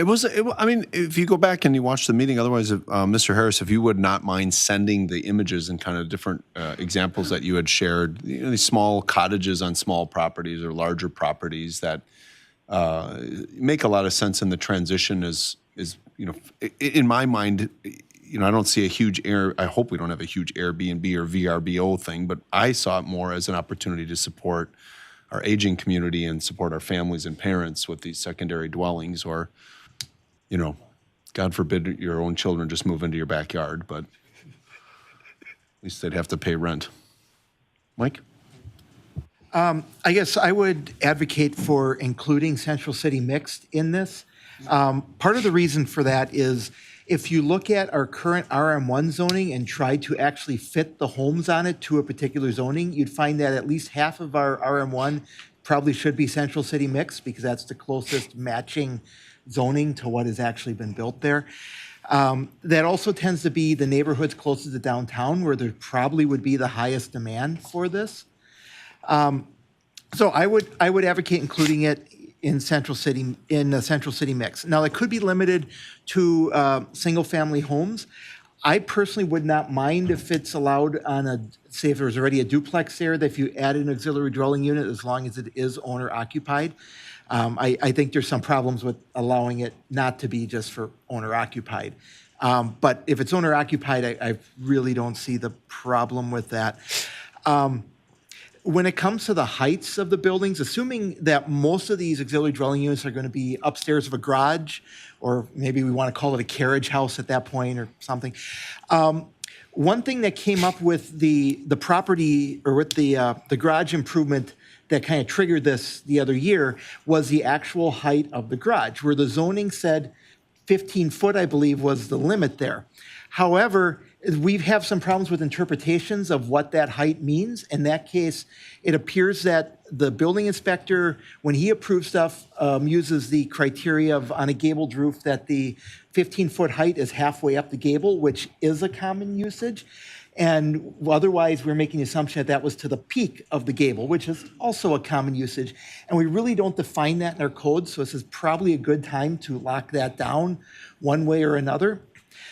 I mean, if you go back and you watch the meeting, otherwise, Mr. Harris, if you would not mind sending the images and kind of different examples that you had shared, these small cottages on small properties or larger properties that make a lot of sense in the transition is in my mind, I don't see a huge I hope we don't have a huge Airbnb or VRBO thing, but I saw it more as an opportunity to support our aging community and support our families and parents with these secondary dwellings, or, God forbid your own children just move into your backyard, but at least they'd have to pay rent. Mike? I guess I would advocate for including Central City mixed in this. Part of the reason for that is if you look at our current RM1 zoning and try to actually fit the homes on it to a particular zoning, you'd find that at least half of our RM1 probably should be Central City mixed because that's the closest matching zoning to what has actually been built there. That also tends to be the neighborhoods closest to downtown where there probably would be the highest demand for this. So I would advocate including it in the Central City mix. Now, it could be limited to single-family homes. I personally would not mind if it's allowed on say if there's already a duplex there, that if you add an auxiliary dwelling unit, as long as it is owner-occupied. I think there's some problems with allowing it not to be just for owner-occupied. But if it's owner-occupied, I really don't see the problem with that. When it comes to the heights of the buildings, assuming that most of these auxiliary dwelling units are going to be upstairs of a garage, or maybe we want to call it a carriage house at that point or something. One thing that came up with the property or with the garage improvement that kind of triggered this the other year was the actual height of the garage, where the zoning said 15 foot, I believe, was the limit there. However, we have some problems with interpretations of what that height means. In that case, it appears that the building inspector, when he approves stuff, uses the criteria of on a gabled roof that the 15-foot height is halfway up the gable, which is a common usage. And otherwise, we're making the assumption that that was to the peak of the gable, which is also a common usage. And we really don't define that in our code, so this is probably a good time to lock that down one way or another.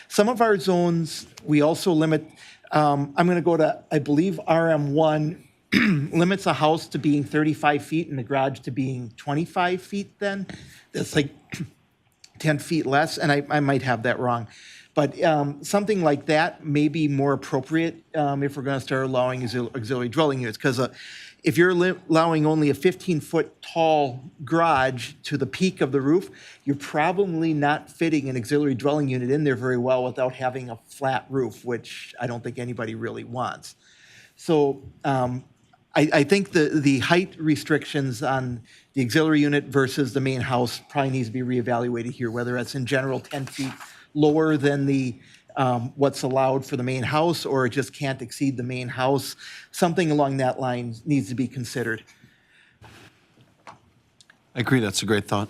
Some of our zones, we also limit, I'm going to go to, I believe RM1 limits a house to being 35 feet and the garage to being 25 feet then. That's like 10 feet less, and I might have that wrong. But something like that may be more appropriate if we're going to start allowing auxiliary dwelling units. Because if you're allowing only a 15-foot tall garage to the peak of the roof, you're probably not fitting an auxiliary dwelling unit in there very well without having a flat roof, which I don't think anybody really wants. So I think the height restrictions on the auxiliary unit versus the main house probably needs to be reevaluated here, whether it's in general 10 feet lower than the what's allowed for the main house, or it just can't exceed the main house. Something along that line needs to be considered. I agree, that's a great thought.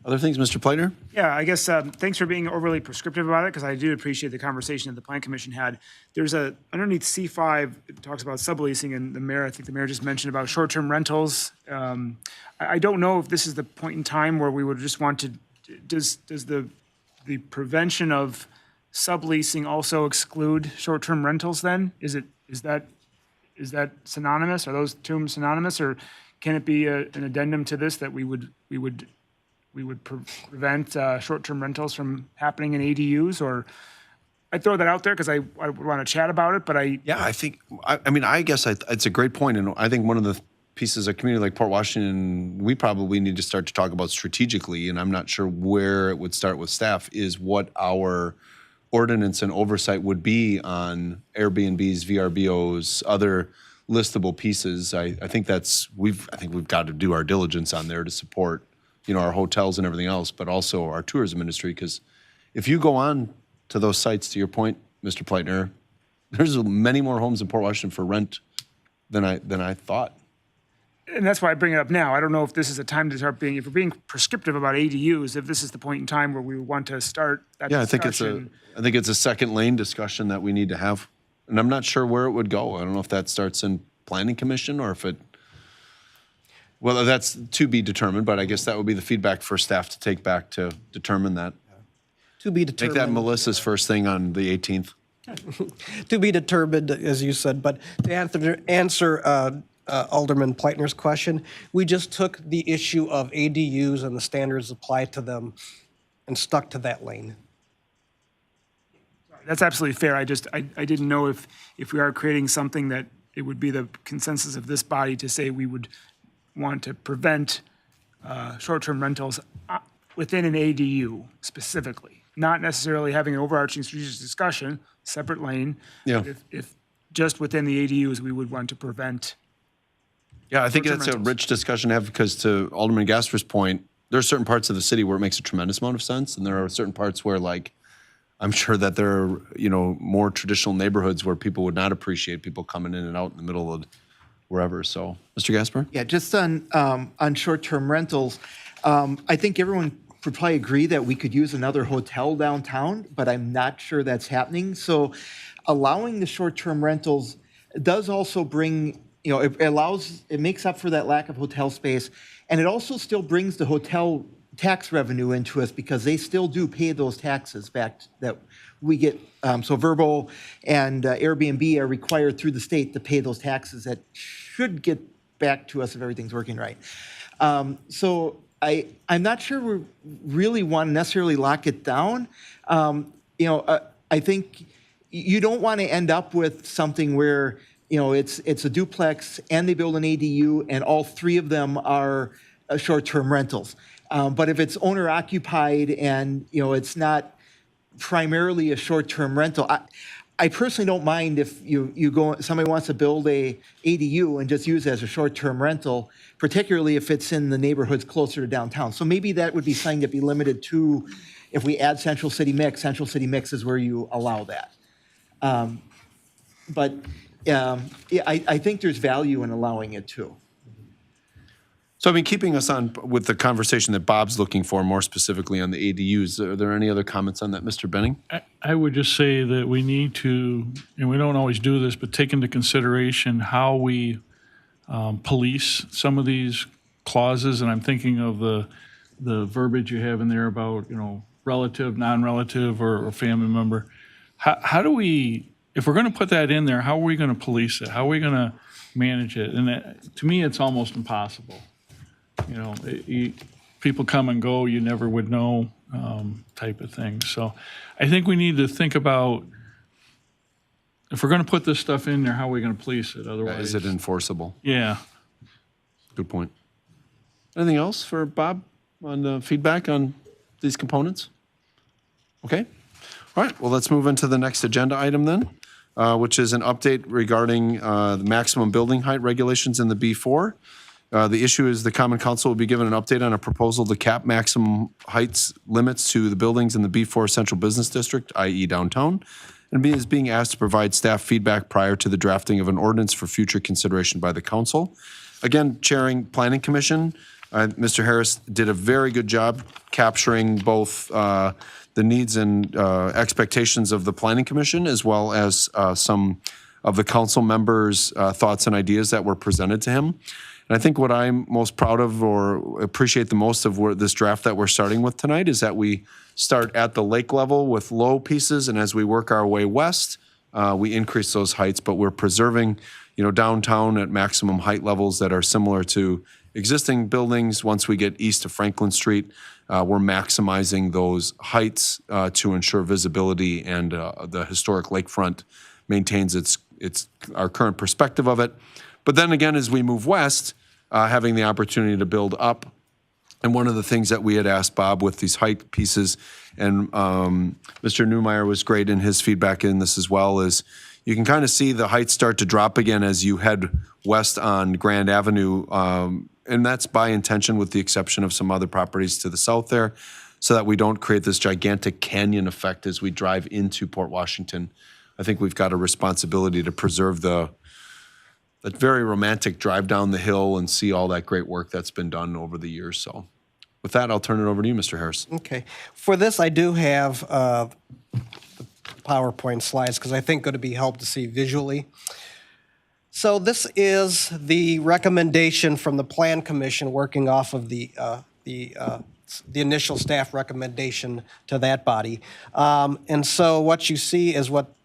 Other things, Mr. Plaitner? Yeah, I guess thanks for being overly prescriptive about it, because I do appreciate the conversation that the Plan Commission had. There's underneath C5, it talks about subleasing, and I think the mayor just mentioned about short-term rentals. I don't know if this is the point in time where we would just want to, does the prevention of subleasing also exclude short-term rentals then? Is that synonymous? Are those terms synonymous, or can it be an addendum to this that we would prevent short-term rentals from happening in ADUs? Or I throw that out there because I would want to chat about it, but Yeah, I think, I guess it's a great point, and I think one of the pieces of community like Port Washington, we probably need to start to talk about strategically, and I'm not sure where it would start with staff, is what our ordinance and oversight would be on Airbnbs, VRBOs, other listable pieces. I think we've got to do our diligence on there to support, our hotels and everything else, but also our tourism industry. Because if you go on to those sites, to your point, Mr. Plaitner, there's many more homes in Port Washington for rent than I thought. and that's why I bring it up now. I don't know if this is a time to start being, if we're being prescriptive about ADUs, if this is the point in time where we want to start that discussion. I think it's a second lane discussion that we need to have. And I'm not sure where it would go. I don't know if that starts in planning commission or if well, that's to be determined, but I guess that would be the feedback for staff to take back to determine that. To be determined. Make that Melissa's first thing on the 18th. To be determined, as you said, but to answer Alderman Pleitner's question, we just took the issue of ADUs and the standards applied to them and stuck to that lane. That's absolutely fair. I didn't know if we are creating something that it would be the consensus of this body to say we would want to prevent short-term rentals within an ADU specifically, not necessarily having an overarching strategic discussion, separate lane. Yeah. If just within the ADUs, we would want to prevent. Yeah, I think that's a rich discussion to have because to Alderman Gasper's point, there are certain parts of the city where it makes a tremendous amount of sense, and there are certain parts where, like, I'm sure that there are, more traditional neighborhoods where people would not appreciate people coming in and out in the middle of wherever. So, Mr. Gasper? Yeah, just on short-term rentals, I think everyone would probably agree that we could use another hotel downtown, but I'm not sure that's happening. So allowing the short-term rentals does also bring, it makes up for that lack of hotel space, and it also still brings the hotel tax revenue into us because they still do pay those taxes back that we get. So Vrbo and Airbnb are required through the state to pay those taxes that should get back to us if everything's working right. So I'm not sure we really want to necessarily lock it down. I think you don't want to end up with something where it's a duplex and they build an ADU and all three of them are short-term rentals. But if it's owner occupied and it's not primarily a short-term rental, I personally don't mind if somebody wants to build a ADU and just use it as a short-term rental, particularly if it's in the neighborhoods closer to downtown. So maybe that would be something to be limited to, if we add Central City Mix is where you allow that. But yeah, I think there's value in allowing it too. So, I mean, keeping us on with the conversation that Bob's looking for, more specifically on the ADUs, are there any other comments on that, Mr. Benning? I would just say that we need to, and we don't always do this, but take into consideration how we police some of these clauses, and I'm thinking of the verbiage you have in there about, relative, non-relative, or family member. How do we, if we're going to put that in there, how are we going to police it? How are we going to manage it? And to me, it's almost impossible. People come and go, you never would know, type of thing. So I think we need to think about, if we're going to put this stuff in there, how are we going to police it? Otherwise, Is it enforceable? yeah. Good point. Anything else for Bob on feedback on these components? Okay. All right. Well, let's move into the next agenda item then, which is an update regarding the maximum building height regulations in the B4. The issue is the Common Council will be given an update on a proposal to cap maximum heights limits to the buildings in the B4 Central Business District, i.e. downtown, and is being asked to provide staff feedback prior to the drafting of an ordinance for future consideration by the council. Again, chairing Planning Commission, Mr. Harris did a very good job capturing both the needs and expectations of the Planning Commission, as well as some of the council members' thoughts and ideas that were presented to him. And I think what I'm most proud of or appreciate the most of this draft that we're starting with tonight is that we start at the lake level with low pieces, and as we work our way west, we increase those heights, but we're preserving, downtown at maximum height levels that are similar to existing buildings. Once we get east of Franklin Street, we're maximizing those heights to ensure visibility, and the historic lakefront maintains our current perspective of it. But then again, as we move west, having the opportunity to build up. And one of the things that we had asked Bob with these height pieces, and Mr. Newmeyer was great in his feedback in this as well, is you can kind of see the heights start to drop again as you head west on Grand Avenue. And that's by intention, with the exception of some other properties to the south there, so that we don't create this gigantic canyon effect as we drive into Port Washington. I think we've got a responsibility to preserve that very romantic drive down the hill and see all that great work that's been done over the years. So with that, I'll turn it over to you, Mr. Harris. Okay. For this, I do have the PowerPoint slides because I think going to be helpful to see visually. So this is the recommendation from the Plan Commission, working off of the initial staff recommendation to that body. And so what you see is what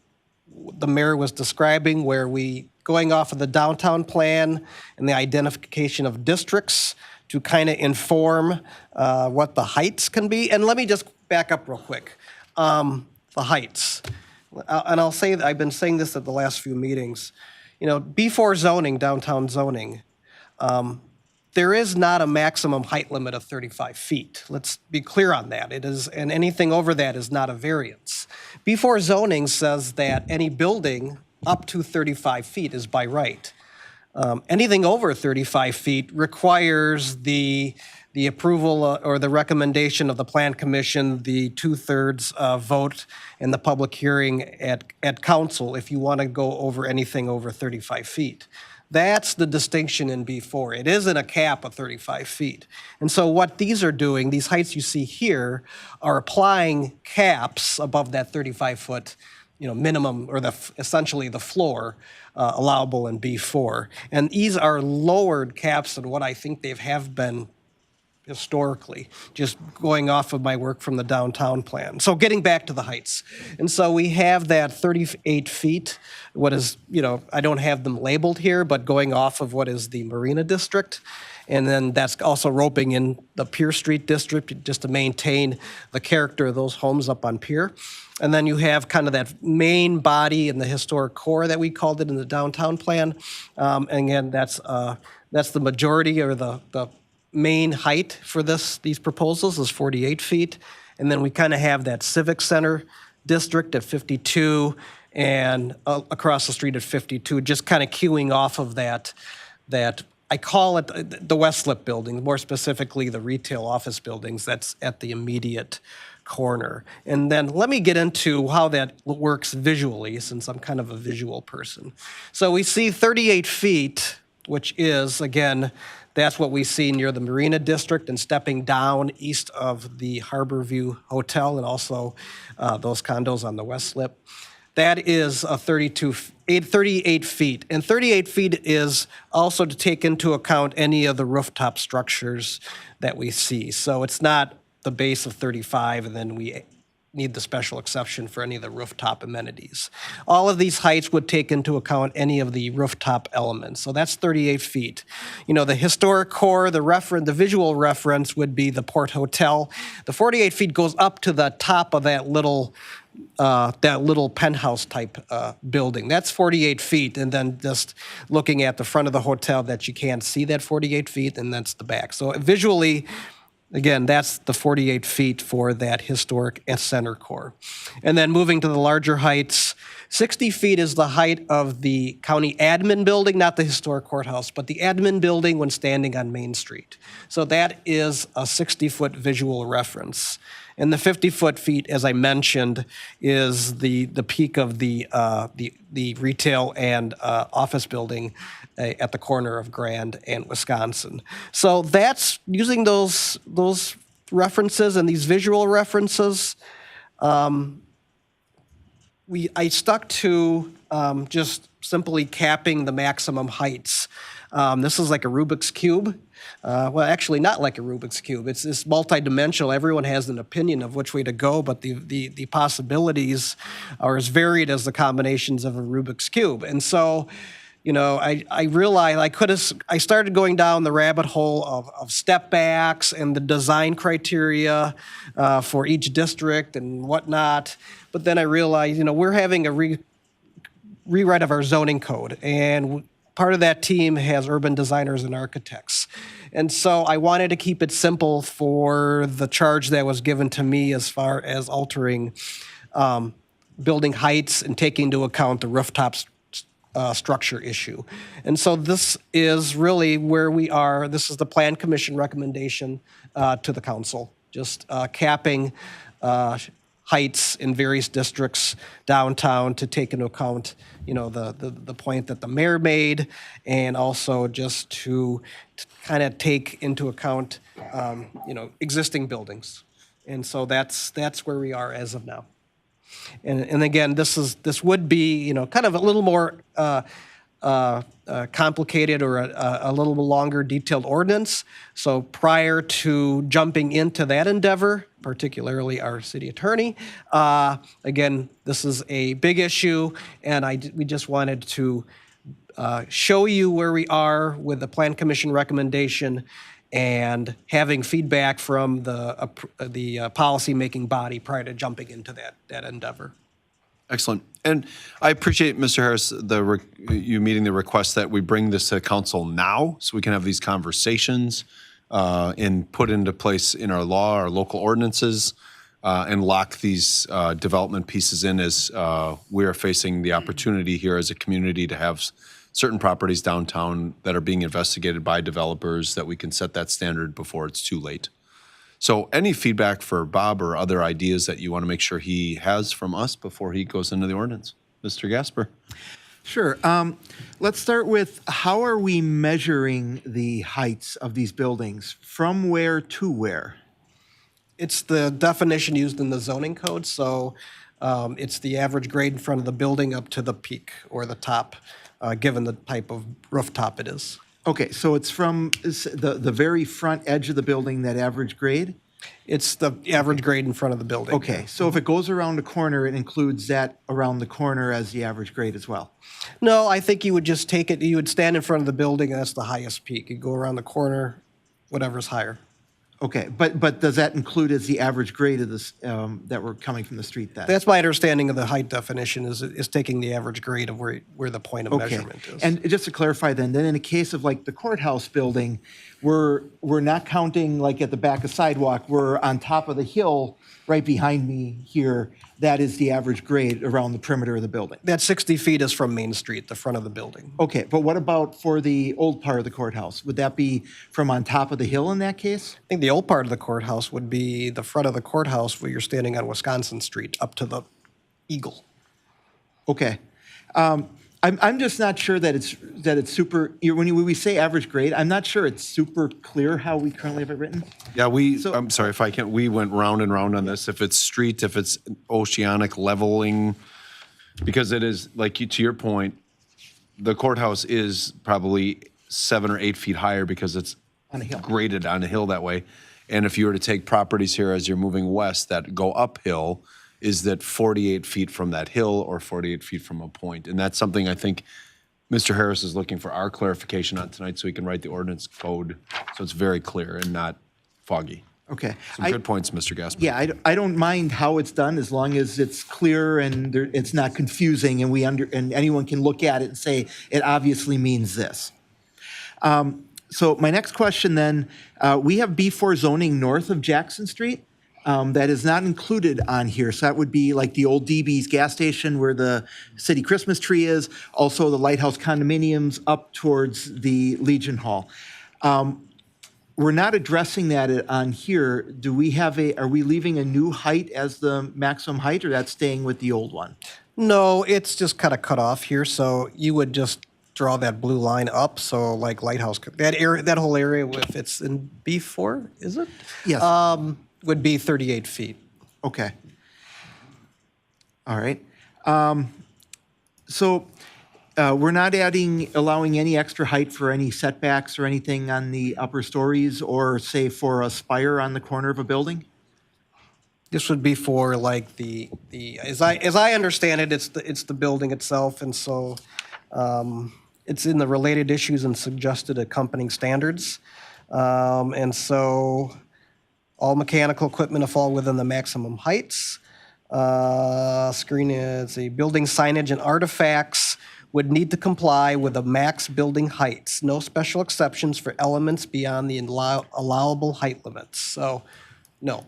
the mayor was describing, where we, going off of the downtown plan and the identification of districts to kind of inform what the heights can be. And let me just back up real quick. The heights. And I'll say that I've been saying this at the last few meetings. B4 zoning, downtown zoning, there is not a maximum height limit of 35 feet. Let's be clear on that. It is, and anything over that is not a variance. B4 zoning says that any building up to 35 feet is by right. Anything over 35 feet requires the approval or the recommendation of the Plan Commission, the 2/3 vote in the public hearing at council if you want to go over anything over 35 feet. That's the distinction in B4. It isn't a cap of 35 feet. And so what these are doing, these heights you see here, are applying caps above that 35-foot minimum, or essentially the floor allowable in B4. And these are lowered caps than what I think they have been historically, just going off of my work from the downtown plan. So getting back to the heights. And so we have that 38 feet, what is, I don't have them labeled here, but going off of what is the Marina District. And then that's also roping in the Pier Street District just to maintain the character of those homes up on Pier. And then you have kind of that main body and the historic core that we called it in the downtown plan. And again, that's the majority, or the main height for these proposals is 48 feet. And then we kind of have that Civic Center District at 52 and across the street at 52, just kind of queuing off of that I call it the West Slip building, more specifically the retail office buildings that's at the immediate corner. And then let me get into how that works visually, since I'm kind of a visual person. So we see 38 feet, which is, again, that's what we see near the Marina District and stepping down east of the Harborview Hotel and also those condos on the West Slip. That is a 38 feet. And 38 feet is also to take into account any of the rooftop structures that we see. So it's not the base of 35 and then we need the special exception for any of the rooftop amenities. All of these heights would take into account any of the rooftop elements. So that's 38 feet. You know, the historic core, the visual reference would be the Port Hotel. The 48 feet goes up to the top of that little penthouse type building. That's 48 feet. And then just looking at the front of the hotel that you can't see that 48 feet, and that's the back. So visually, again, that's the 48 feet for that historic center core. And then moving to the larger heights, 60 feet is the height of the county admin building, not the historic courthouse, but the admin building when standing on Main Street. So that is a 60-foot visual reference. And the 50 feet, as I mentioned, is the peak of the retail and office building at the corner of Grand and Wisconsin. So that's using those references and these visual references. I stuck to just simply capping the maximum heights. This is like a Rubik's Cube. Well, actually not like a Rubik's Cube. It's multidimensional. Everyone has an opinion of which way to go, but the possibilities are as varied as the combinations of a Rubik's Cube. And so, you know, I realized I started going down the rabbit hole of step backs and the design criteria for each district and whatnot. But then I realized, you know, we're having a rewrite of our zoning code, and part of that team has urban designers and architects. And so I wanted to keep it simple for the charge that was given to me as far as altering building heights and taking into account the rooftop structure issue. And so this is really where we are. This is the Plan Commission recommendation to the council, just capping heights in various districts downtown to take into account, you know, the point that the mayor made, and also just to kind of take into account, you know, existing buildings. And so that's where we are as of now. And again, this would be, you know, kind of a little more complicated or a little longer detailed ordinance. So prior to jumping into that endeavor, particularly our city attorney, again, this is a big issue, and we just wanted to show you where we are with the Plan Commission recommendation and having feedback from the policy-making body prior to jumping into that endeavor. Excellent. And I appreciate, Mr. Harris, you meeting the request that we bring this to council now so we can have these conversations and put into place in our law, our local ordinances, and lock these development pieces in as we are facing the opportunity here as a community to have certain properties downtown that are being investigated by developers, that we can set that standard before it's too late. So any feedback for Bob or other ideas that you want to make sure he has from us before he goes into the ordinance? Mr. Gasper. Sure. Let's start with, how are we measuring the heights of these buildings? From where to where? It's the definition used in the zoning code, so it's the average grade in front of the building up to the peak or the top, given the type of rooftop it is. Okay, so it's from the very front edge of the building, that average grade? It's the average grade in front of the building. Okay, so if it goes around the corner, it includes that around the corner as the average grade as well? No, I think you would just take it, you would stand in front of the building, and that's the highest peak. You go around the corner, whatever's higher. Okay, but does that include as the average grade of this, that we're coming from the street then? That's my understanding of the height definition, is taking the average grade of where the point of measurement is. And just to clarify then in the case of like the courthouse building, we're not counting like at the back of sidewalk, we're on top of the hill right behind me here. that is the average grade around the perimeter of the building. That 60 feet is from Main Street, the front of the building. Okay, but what about for the old part of the courthouse? Would that be from on top of the hill in that case? I think the old part of the courthouse would be the front of the courthouse where you're standing on Wisconsin Street up to the Eagle. Okay. I'm just not sure that it's super, when we say average grade, I'm not sure it's super clear how we currently have it written. Yeah, I'm sorry if I can't, we went round and round on this. If it's street, if it's oceanic leveling, because it is, like to your point, the courthouse is probably 7 or 8 feet higher because it's On a hill. graded on a hill that way. And if you were to take properties here as you're moving west that go uphill, is that 48 feet from that hill or 48 feet from a point? And that's something I think Mr. Harris is looking for our clarification on tonight so he can write the ordinance code so it's very clear and not foggy. Okay. Some good points, Mr. Gaspar. Yeah, I don't mind how it's done as long as it's clear and it's not confusing and and anyone can look at it and say, it obviously means this. So my next question then, we have B4 zoning north of Jackson Street. That is not included on here. So that would be like the old DB's gas station where the city Christmas tree is, also the Lighthouse condominiums up towards the Legion Hall. We're not addressing that on here. Are we leaving a new height as the maximum height, or that's staying with the old one? No, it's just kind of cut off here, so you would just draw that blue line up, so like Lighthouse, that area, that whole area, if it's in B4, is it? Yes. Would be 38 feet. Okay. All right. So we're not allowing any extra height for any setbacks or anything on the upper stories, or say for a spire on the corner of a building? This would be for like as I understand it, it's the building itself, and so it's in the related issues and suggested accompanying standards, and so all mechanical equipment to fall within the maximum heights. Screen is a building signage and artifacts would need to comply with the max building heights. No special exceptions for elements beyond the allowable height limits. So, no.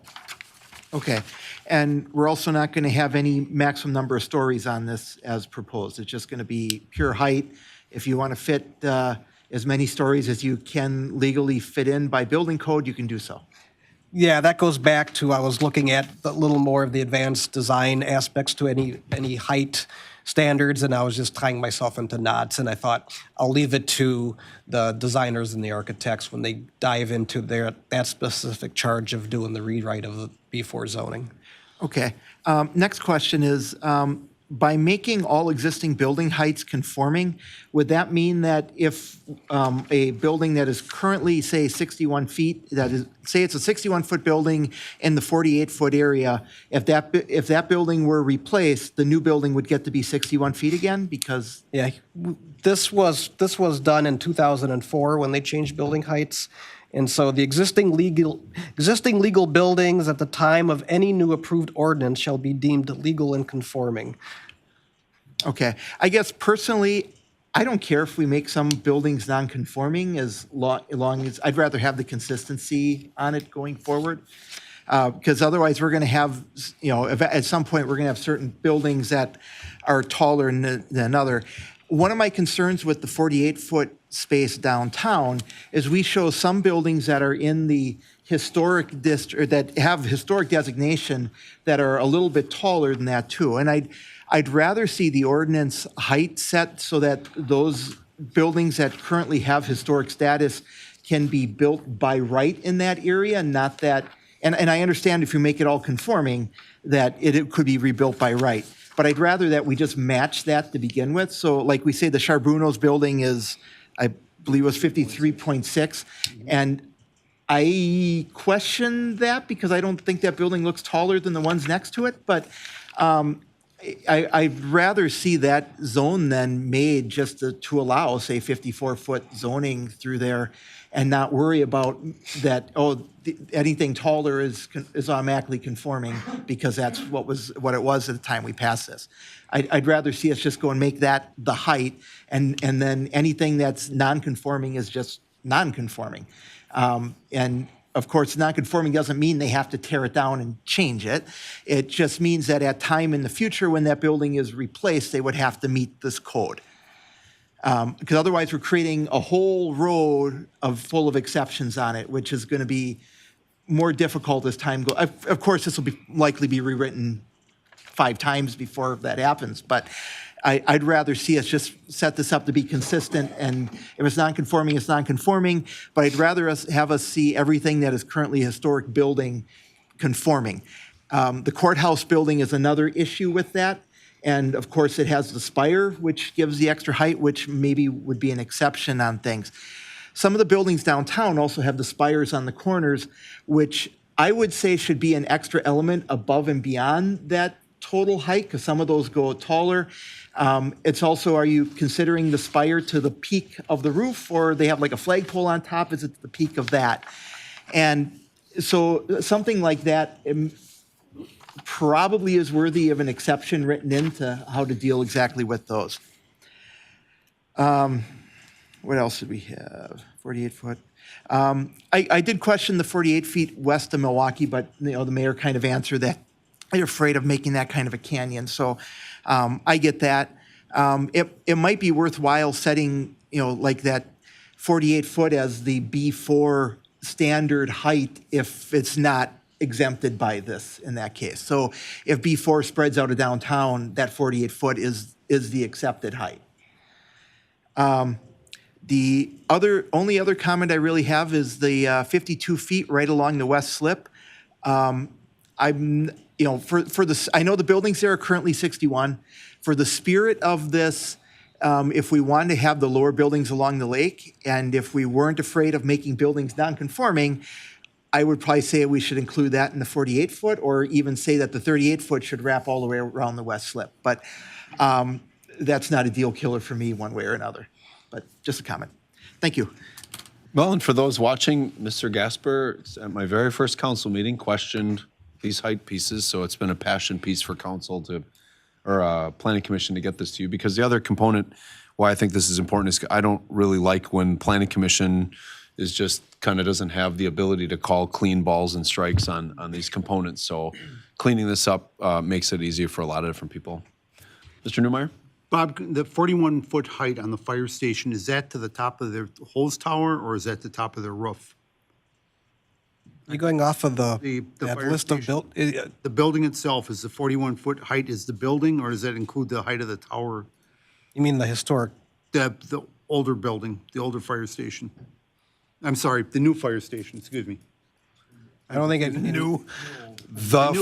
Okay. And we're also not going to have any maximum number of stories on this as proposed. It's just going to be pure height. If you want to fit as many stories as you can legally fit in by building code, you can do so. Yeah, that goes back to, I was looking at a little more of the advanced design aspects to any height standards, and I was just tying myself into knots, and I thought I'll leave it to the designers and the architects when they dive into that specific charge of doing the rewrite of the B4 zoning. Okay. Next question is, by making all existing building heights conforming, would that mean that if a building that is currently, say, 61 feet, say it's a 61-foot building in the 48-foot area, if that building were replaced, the new building would get to be 61 feet again? Because yeah, this was done in 2004 when they changed building heights. And so the existing legal buildings at the time of any new approved ordinance shall be deemed legal and conforming. Okay. I guess personally, I don't care if we make some buildings non-conforming as long as, I'd rather have the consistency on it going forward. Because otherwise we're going to have, at some point we're going to have certain buildings that are taller than other. One of my concerns with the 48-foot space downtown is we show some buildings that are in the historic district, that have historic designation, that are a little bit taller than that too. And I'd rather see the ordinance height set so that those buildings that currently have historic status can be built by right in that area, not that, and I understand if you make it all conforming, that it could be rebuilt by right. But I'd rather that we just match that to begin with. So like we say, the Charbonneau's building is, I believe it was 53.6. And I question that because I don't think that building looks taller than the ones next to it. But I'd rather see that zone then made just to allow, say, 54-foot zoning through there and not worry about that, anything taller is automatically conforming because that's what it was at the time we passed this. I'd rather see us just go and make that the height, and then anything that's non-conforming is just non-conforming. And of course, non-conforming doesn't mean they have to tear it down and change it. It just means that at time in the future, when that building is replaced, they would have to meet this code. Because otherwise, we're creating a whole road full of exceptions on it, which is going to be more difficult as time goes. Of course, this will likely be rewritten 5 times before that happens, but I'd rather see us just set this up to be consistent, and if it's non-conforming, it's non-conforming, but I'd rather have us see everything that is currently a historic building conforming. The courthouse building is another issue with that, and of course, it has the spire, which gives the extra height, which maybe would be an exception on things. Some of the buildings downtown also have the spires on the corners, which I would say should be an extra element above and beyond that total height, because some of those go taller. It's also, are you considering the spire to the peak of the roof, or they have like a flagpole on top? Is it the peak of that? And so something like that probably is worthy of an exception written into how to deal exactly with those. What else did we have? 48 foot. I did question the 48 feet west of Milwaukee, but the mayor kind of answered that they're afraid of making that kind of a canyon. So I get that. It might be worthwhile setting, like that 48 foot as the B4 standard height if it's not exempted by this in that case. So if B4 spreads out of downtown, that 48 foot is the accepted height. The only other comment I really have is the 52 feet right along the west slip. I know the buildings there are currently 61. For the spirit of this, if we wanted to have the lower buildings along the lake, and if we weren't afraid of making buildings non-conforming, I would probably say we should include that in the 48 foot, or even say that the 38 foot should wrap all the way around the west slip. But that's not a deal killer for me one way or another. But just a comment. Thank you. Well, and for those watching, Mr. Gasper, at my very first council meeting, questioned these height pieces, so it's been a passion piece for council or planning commission to get this to you, because the other component why I think this is important is I don't really like when planning commission is just kind of doesn't have the ability to call clean balls and strikes on these components. So cleaning this up makes it easier for a lot of different people. Mr. Newmeyer? Bob, the 41-foot height on the fire station, is that to the top of their hose tower, or is that the top of their roof? You going off of that fire list of station? The building itself, is the 41-foot height is the building, or does that include the height of the tower? You mean the historic? The older building, the older fire station. I'm sorry, the new fire station, excuse me. I don't think it The new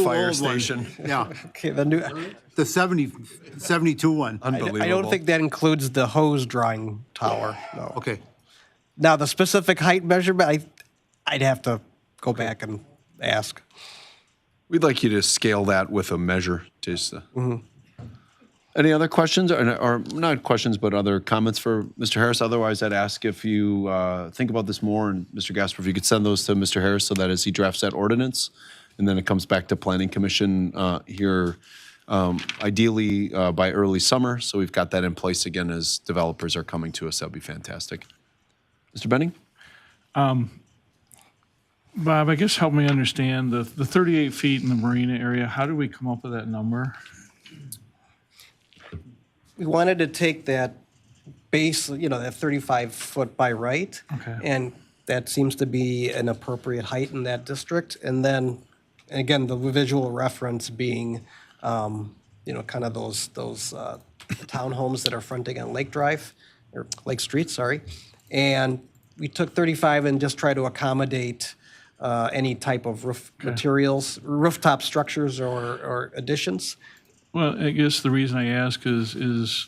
fire old one. station. Yeah, Okay, the new. the 72 one. Unbelievable. I don't think that includes the hose drawing tower. No. Okay. Now the specific height measurement, I'd have to go back and ask. We'd like you to scale that with a measure. Just, Any other questions, or not questions, but other comments for Mr. Harris? Otherwise, I'd ask if you think about this more, and Mr. Gasper, if you could send those to Mr. Harris so that as he drafts that ordinance, and then it comes back to Planning Commission here, ideally by early summer, so we've got that in place again as developers are coming to us. That'd be fantastic. Mr. Benning? Bob, I guess help me understand the 38 feet in the marina area. How do we come up with that number? We wanted to take that base, that 35 foot by right. Okay. And that seems to be an appropriate height in that district. And then, again, the visual reference being, kind of those townhomes that are fronting on Lake Drive, or Lake Street, sorry. And we took 35 and just try to accommodate any type of roof materials, rooftop structures or additions. Well, I guess the reason I ask is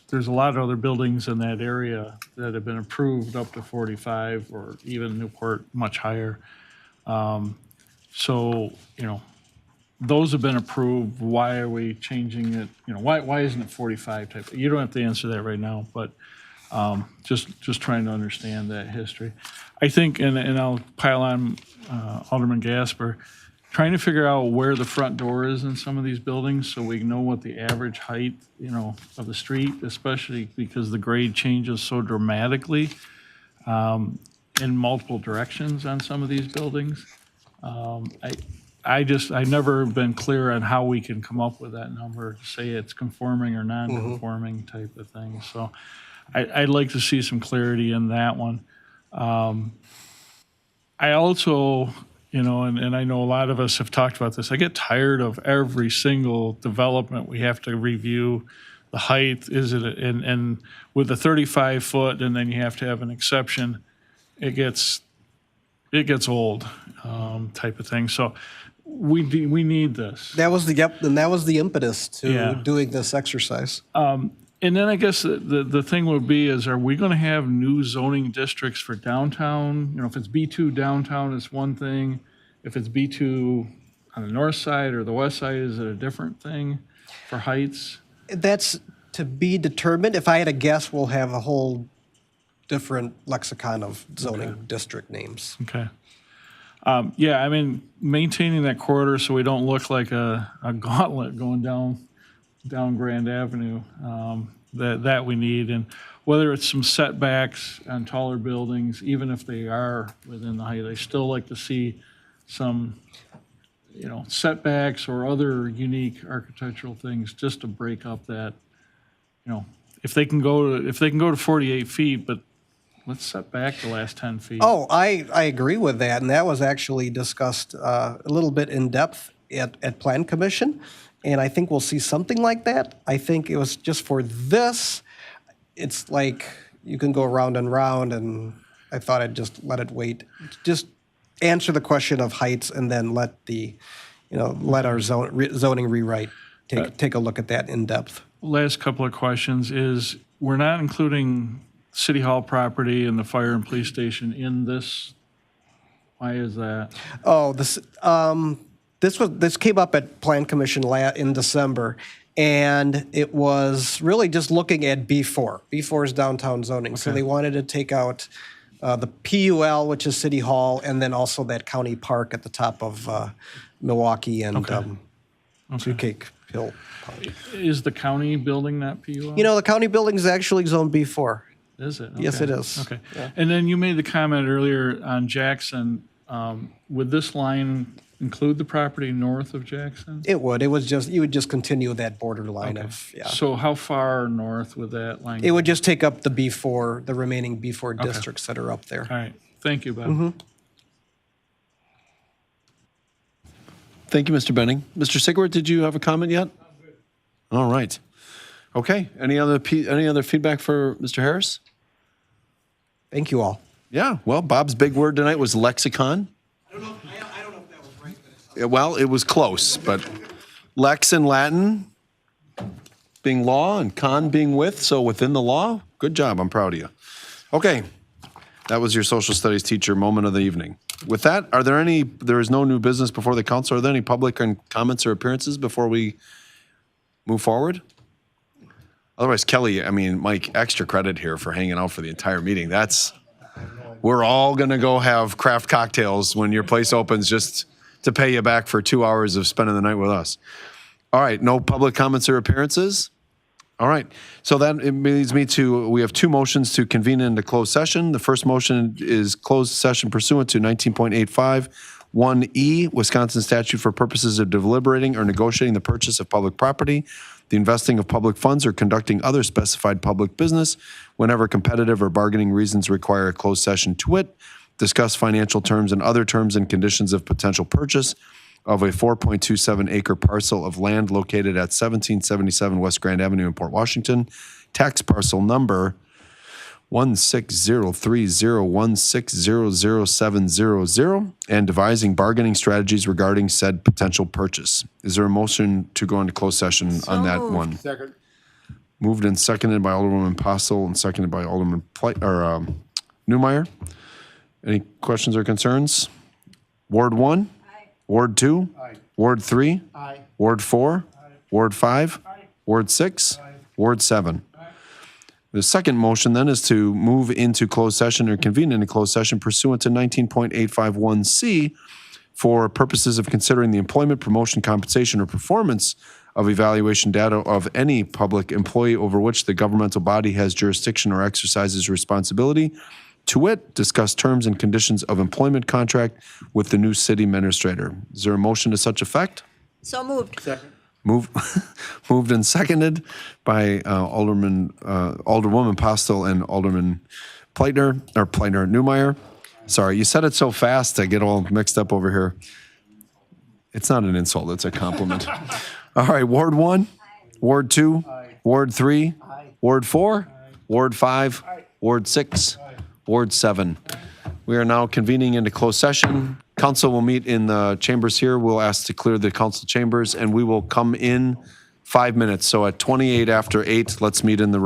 there's a lot of other buildings in that area that have been approved up to 45, or even Newport much higher. So, those have been approved. Why are we changing it? Why isn't it 45 type? You don't have to answer that right now, but just trying to understand that history. I think, and I'll pile on Alderman Gasper, trying to figure out where the front door is in some of these buildings so we know what the average height, of the street, especially because the grade changes so dramatically in multiple directions on some of these buildings. I've never been clear on how we can come up with that number, say it's conforming or non-conforming type of thing. So I'd like to see some clarity in that one. I also, and I know a lot of us have talked about this, I get tired of every single development we have to review. The height, is it, and with the 35 foot, and then you have to have an exception, it gets old, type of thing. So we need this. That was the impetus to Yeah. doing this exercise. And then I guess the thing would be is, are we going to have new zoning districts for downtown? If it's B2 downtown, it's one thing. If it's B2 on the north side or the west side, is it a different thing for heights? That's to be determined. If I had a guess, we'll have a whole different lexicon of zoning district names. Okay. Yeah, I mean, maintaining that corridor so we don't look like a gauntlet going down Grand Avenue, that we need. And whether it's some setbacks on taller buildings, even if they are within the height, I still like to see some, setbacks or other unique architectural things just to break up that, if they can go to 48 feet, but let's set back the last 10 feet. Oh, I agree with that, and that was actually discussed a little bit in depth at Plan Commission, and I think we'll see something like that. I think it was just for this, it's like you can go round and round, and I thought I'd just let it wait. Just answer the question of heights, and then let our zoning rewrite take a look at that in depth. Last couple of questions is, we're not including City Hall property and the fire and police station in this. Why is that? Oh, this came up at Plan Commission in December, and it was really just looking at B4. B4 is downtown zoning, so they wanted to take out the PUL, which is City Hall, and then also that county park at the top of Milwaukee and Two Cake Hill Park. Is the county building that PUL? The county building is actually zone B4. Is it? Yes, Okay. it is. Okay. And then you made the comment earlier on Jackson. Would this line include the property north of Jackson? It would. It was just, you would just continue that borderline of, yeah. So how far north would that line go? It would just take up the B4, the remaining B4 districts that are up there. All right. Thank you, Bob. Thank you, Mr. Benning. Mr. Sigwart, did you have a comment yet? All right. Okay. Any other feedback for Mr. Harris? Thank you all. Yeah. Well, Bob's big word tonight was lexicon. I don't know if that was right, but Yeah, well, it was close, but lex in Latin being law and con being with, so within the law. Good job. I'm proud of you. Okay. That was your social studies teacher moment of the evening. With that, there is no new business before the council. Are there any public comments or appearances before we move forward? Otherwise, Kelly, Mike, extra credit here for hanging out for the entire meeting. We're all going to go have craft cocktails when your place opens just to pay you back for 2 hours of spending the night with us. All right, no public comments or appearances? All right, so that leads me to, we have two motions to convene into closed session. The first motion is closed session pursuant to 19.85 1E, Wisconsin statute for purposes of deliberating or negotiating the purchase of public property, the investing of public funds, or conducting other specified public business whenever competitive or bargaining reasons require a closed session, to wit, discuss financial terms and other terms and conditions of potential purchase of a 4.27 acre parcel of land located at 1777 West Grand Avenue in Port Washington, tax parcel number 1603016000700, and devising bargaining strategies regarding said potential purchase. Is there a motion to go into closed session on that one? Second. Moved and seconded by Alderwoman Postle and seconded by Alderman Newmeyer. Any questions or concerns? Ward 1? Aye. Ward 2? Aye. Ward 3? Aye. Ward 4? Aye. Ward 5? Aye. Ward 6? Aye. Ward 7? Aye. The second motion then is to move into closed session or convene into closed session pursuant to 19.851C for purposes of considering the employment, promotion, compensation, or performance of evaluation data of any public employee over which the governmental body has jurisdiction or exercises responsibility, to wit, discuss terms and conditions of employment contract with the new city administrator. Is there a motion to such effect? So moved. Moved and seconded by Alderwoman Postel and Alderman Newmeyer. Sorry, you said it so fast, I get all mixed up over here. It's not an insult, it's a compliment. All right, Ward 1, Ward 2, Ward 3, Ward 4, Ward 5, Ward 6, Ward 7. We are now convening into closed session. Council will meet in the chambers here. We'll ask to clear the council chambers, and we will come in 5 minutes. So at 28 after 8, let's meet in the room.